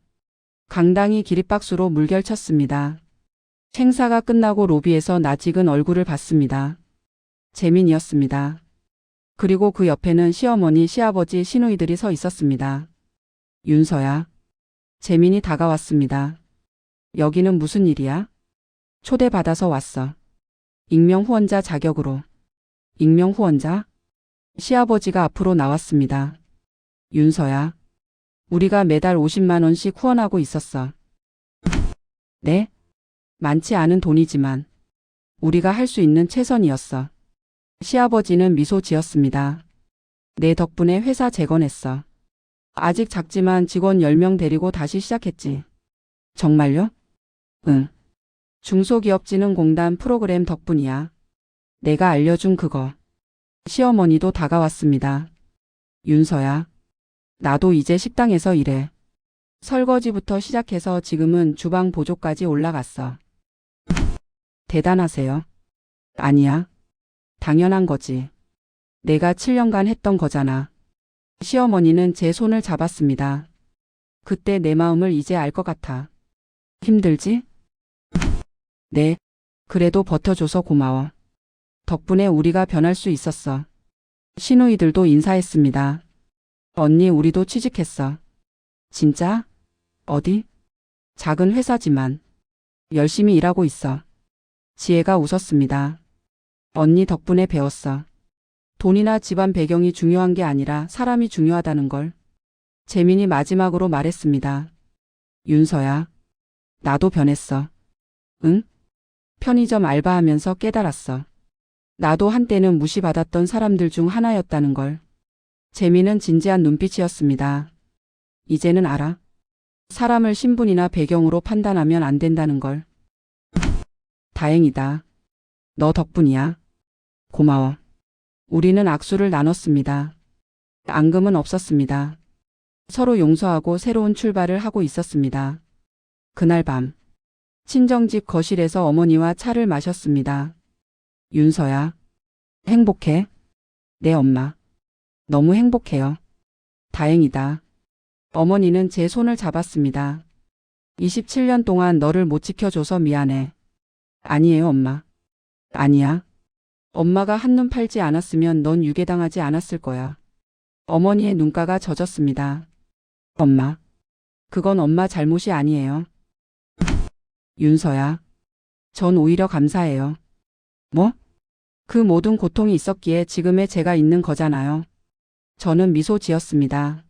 강당이 기립박수로 물결쳤습니다. 행사가 끝나고 로비에서 낯익은 얼굴을 봤습니다. 재민이었습니다. 그리고 그 옆에는 시어머니, 시아버지, 시누이들이 서 있었습니다. 윤서야. 재민이 다가왔습니다. 여기는 무슨 일이야? 초대받아서 왔어. 익명 후원자 자격으로. 익명 후원자? 시아버지가 앞으로 나왔습니다. 윤서야. 우리가 매달 50만 원씩 후원하고 있었어. 네? 많지 않은 돈이지만 우리가 할 수 있는 최선이었어. 시아버지는 미소 지었습니다. 내 덕분에 회사 재건했어. 아직 작지만 직원 10명 데리고 다시 시작했지. 정말요? 응. 중소기업진흥공단 프로그램 덕분이야. 내가 알려준 그거. 시어머니도 다가왔습니다. 윤서야. 나도 이제 식당에서 일해. 설거지부터 시작해서 지금은 주방 보조까지 올라갔어. 대단하세요. 아니야. 당연한 거지. 내가 7년간 했던 거잖아. 시어머니는 제 손을 잡았습니다. 그때 내 마음을 이제 알 것 같아. 힘들지? 네. 그래도 버텨줘서 고마워. 덕분에 우리가 변할 수 있었어. 시누이들도 인사했습니다. 언니, 우리도 취직했어. 진짜? 어디? 작은 회사지만 열심히 일하고 있어. 지혜가 웃었습니다. 언니 덕분에 배웠어. 돈이나 집안 배경이 중요한 게 아니라 사람이 중요하다는 걸. 재민이 마지막으로 말했습니다. 윤서야. 나도 변했어. 응? 편의점 알바하면서 깨달았어. 나도 한때는 무시받았던 사람들 중 하나였다는 걸. 재민은 진지한 눈빛이었습니다. 이제는 알아. 사람을 신분이나 배경으로 판단하면 안 된다는 걸. 다행이다. 너 덕분이야. 고마워. 우리는 악수를 나눴습니다. 앙금은 없었습니다. 서로 용서하고 새로운 출발을 하고 있었습니다. 그날 밤 친정집 거실에서 어머니와 차를 마셨습니다. 윤서야. 행복해? 네, 엄마. 너무 행복해요. 다행이다. 어머니는 제 손을 잡았습니다. 27년 동안 너를 못 지켜줘서 미안해. 아니에요, 엄마. 아니야. 엄마가 한눈 팔지 않았으면 넌 유괴당하지 않았을 거야. 어머니의 눈가가 젖었습니다. 엄마. 그건 엄마 잘못이 아니에요. 윤서야. 전 오히려 감사해요. 뭐? 그 모든 고통이 있었기에 지금의 제가 있는 거잖아요. 저는 미소 지었습니다.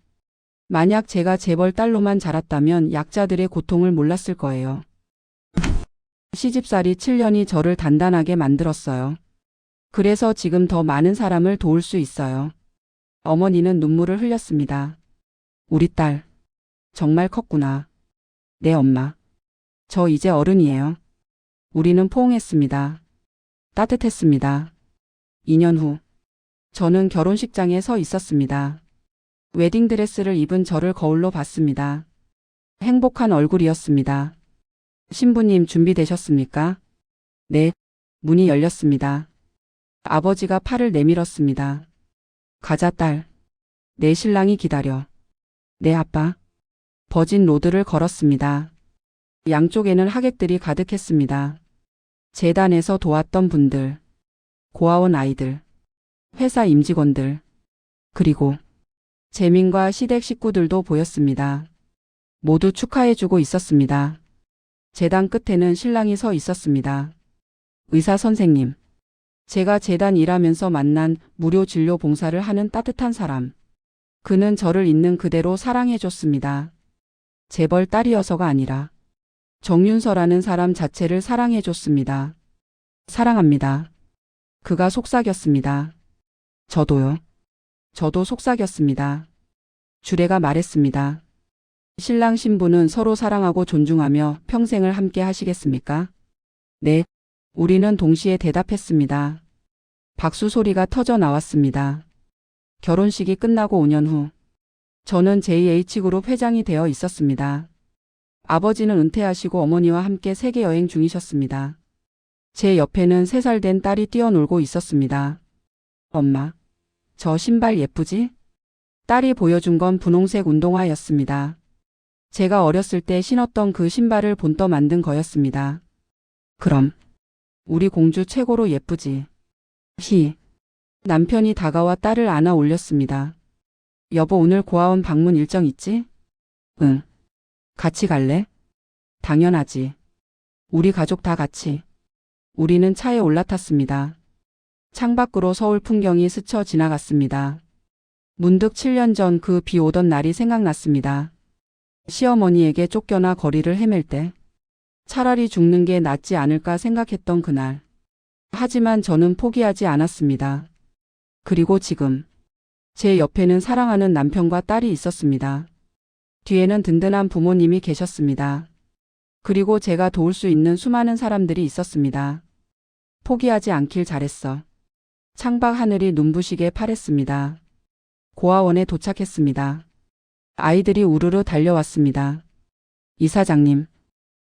만약 제가 재벌 딸로만 자랐다면 약자들의 고통을 몰랐을 거예요. 시집살이 7년이 저를 단단하게 만들었어요. 그래서 지금 더 많은 사람을 도울 수 있어요. 어머니는 눈물을 흘렸습니다. 우리 딸. 정말 컸구나. 네, 엄마. 저 이제 어른이에요. 우리는 포옹했습니다. 따뜻했습니다. 2년 후. 저는 결혼식장에 서 있었습니다. 웨딩드레스를 입은 저를 거울로 봤습니다. 행복한 얼굴이었습니다. 신부님 준비되셨습니까? 네. 문이 열렸습니다. 아버지가 팔을 내밀었습니다. 가자, 딸. 내 신랑이 기다려. 네, 아빠. 버진 로드를 걸었습니다. 양쪽에는 하객들이 가득했습니다. 재단에서 도왔던 분들, 고아원 아이들, 회사 임직원들, 그리고 재민과 시댁 식구들도 보였습니다. 모두 축하해주고 있었습니다. 재단 끝에는 신랑이 서 있었습니다. 의사 선생님. 제가 재단 일하면서 만난 무료 진료 봉사를 하는 따뜻한 사람. 그는 저를 있는 그대로 사랑해줬습니다. 재벌 딸이어서가 아니라 정윤서라는 사람 자체를 사랑해줬습니다. 사랑합니다. 그가 속삭였습니다. 저도요. 저도 속삭였습니다. 주례가 말했습니다. 신랑 신부는 서로 사랑하고 존중하며 평생을 함께 하시겠습니까? 네. 우리는 동시에 대답했습니다. 박수 소리가 터져 나왔습니다. 결혼식이 끝나고 5년 후 저는 JH그룹 회장이 되어 있었습니다. 아버지는 은퇴하시고 어머니와 함께 세계 여행 중이셨습니다. 제 옆에는 3살 된 딸이 뛰어놀고 있었습니다. 엄마, 저 신발 예쁘지? 딸이 보여준 건 분홍색 운동화였습니다. 제가 어렸을 때 신었던 그 신발을 본떠 만든 거였습니다. 그럼, 우리 공주 최고로 예쁘지? 히. 남편이 다가와 딸을 안아 올렸습니다. 여보, 오늘 고아원 방문 일정 있지? 응. 같이 갈래? 당연하지. 우리 가족 다 같이. 우리는 차에 올라탔습니다. 창밖으로 서울 풍경이 스쳐 지나갔습니다. 문득 7년 전 그 비 오던 날이 생각났습니다. 시어머니에게 쫓겨나 거리를 헤맬 때 차라리 죽는 게 낫지 않을까 생각했던 그날. 하지만 저는 포기하지 않았습니다. 그리고 지금 제 옆에는 사랑하는 남편과 딸이 있었습니다. 뒤에는 든든한 부모님이 계셨습니다. 그리고 제가 도울 수 있는 수많은 사람들이 있었습니다. 포기하지 않길 잘했어. 창밖 하늘이 눈부시게 파랬습니다. 고아원에 도착했습니다. 아이들이 우르르 달려왔습니다. 이사장님,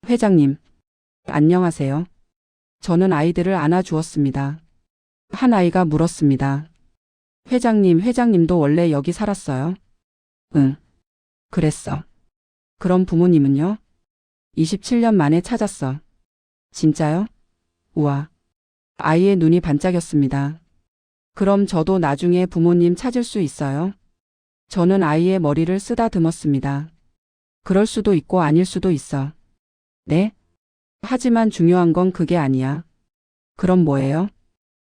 회장님, 안녕하세요. 저는 아이들을 안아주었습니다. 한 아이가 물었습니다. 회장님도 원래 여기 살았어요? 응, 그랬어. 그럼 부모님은요? 27년 만에 찾았어. 진짜요? 우와. 아이의 눈이 반짝였습니다. 그럼 저도 나중에 부모님 찾을 수 있어요? 저는 아이의 머리를 쓰다듬었습니다. 그럴 수도 있고 아닐 수도 있어. 네? 하지만 중요한 건 그게 아니야. 그럼 뭐예요?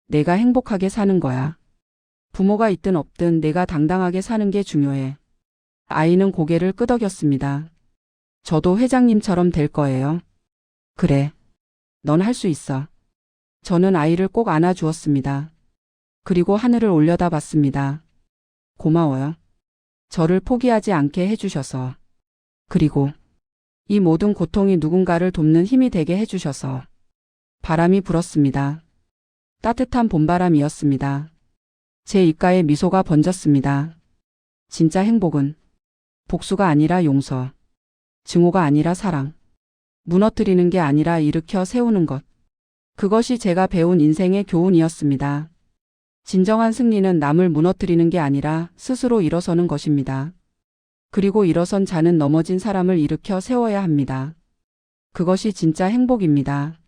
내가 행복하게 사는 거야. 부모가 있든 없든 내가 당당하게 사는 게 중요해. 아이는 고개를 끄덕였습니다. 저도 회장님처럼 될 거예요. 그래. 넌 할 수 있어. 저는 아이를 꼭 안아주었습니다. 그리고 하늘을 올려다봤습니다. 고마워요. 저를 포기하지 않게 해주셔서. 그리고 이 모든 고통이 누군가를 돕는 힘이 되게 해주셔서. 바람이 불었습니다. 따뜻한 봄바람이었습니다. 제 입가에 미소가 번졌습니다. 진짜 행복은 복수가 아니라 용서. 증오가 아니라 사랑. 무너뜨리는 게 아니라 일으켜 세우는 것. 그것이 제가 배운 인생의 교훈이었습니다. 진정한 승리는 남을 무너뜨리는 게 아니라 스스로 일어서는 것입니다. 그리고 일어선 자는 넘어진 사람을 일으켜 세워야 합니다. 그것이 진짜 행복입니다.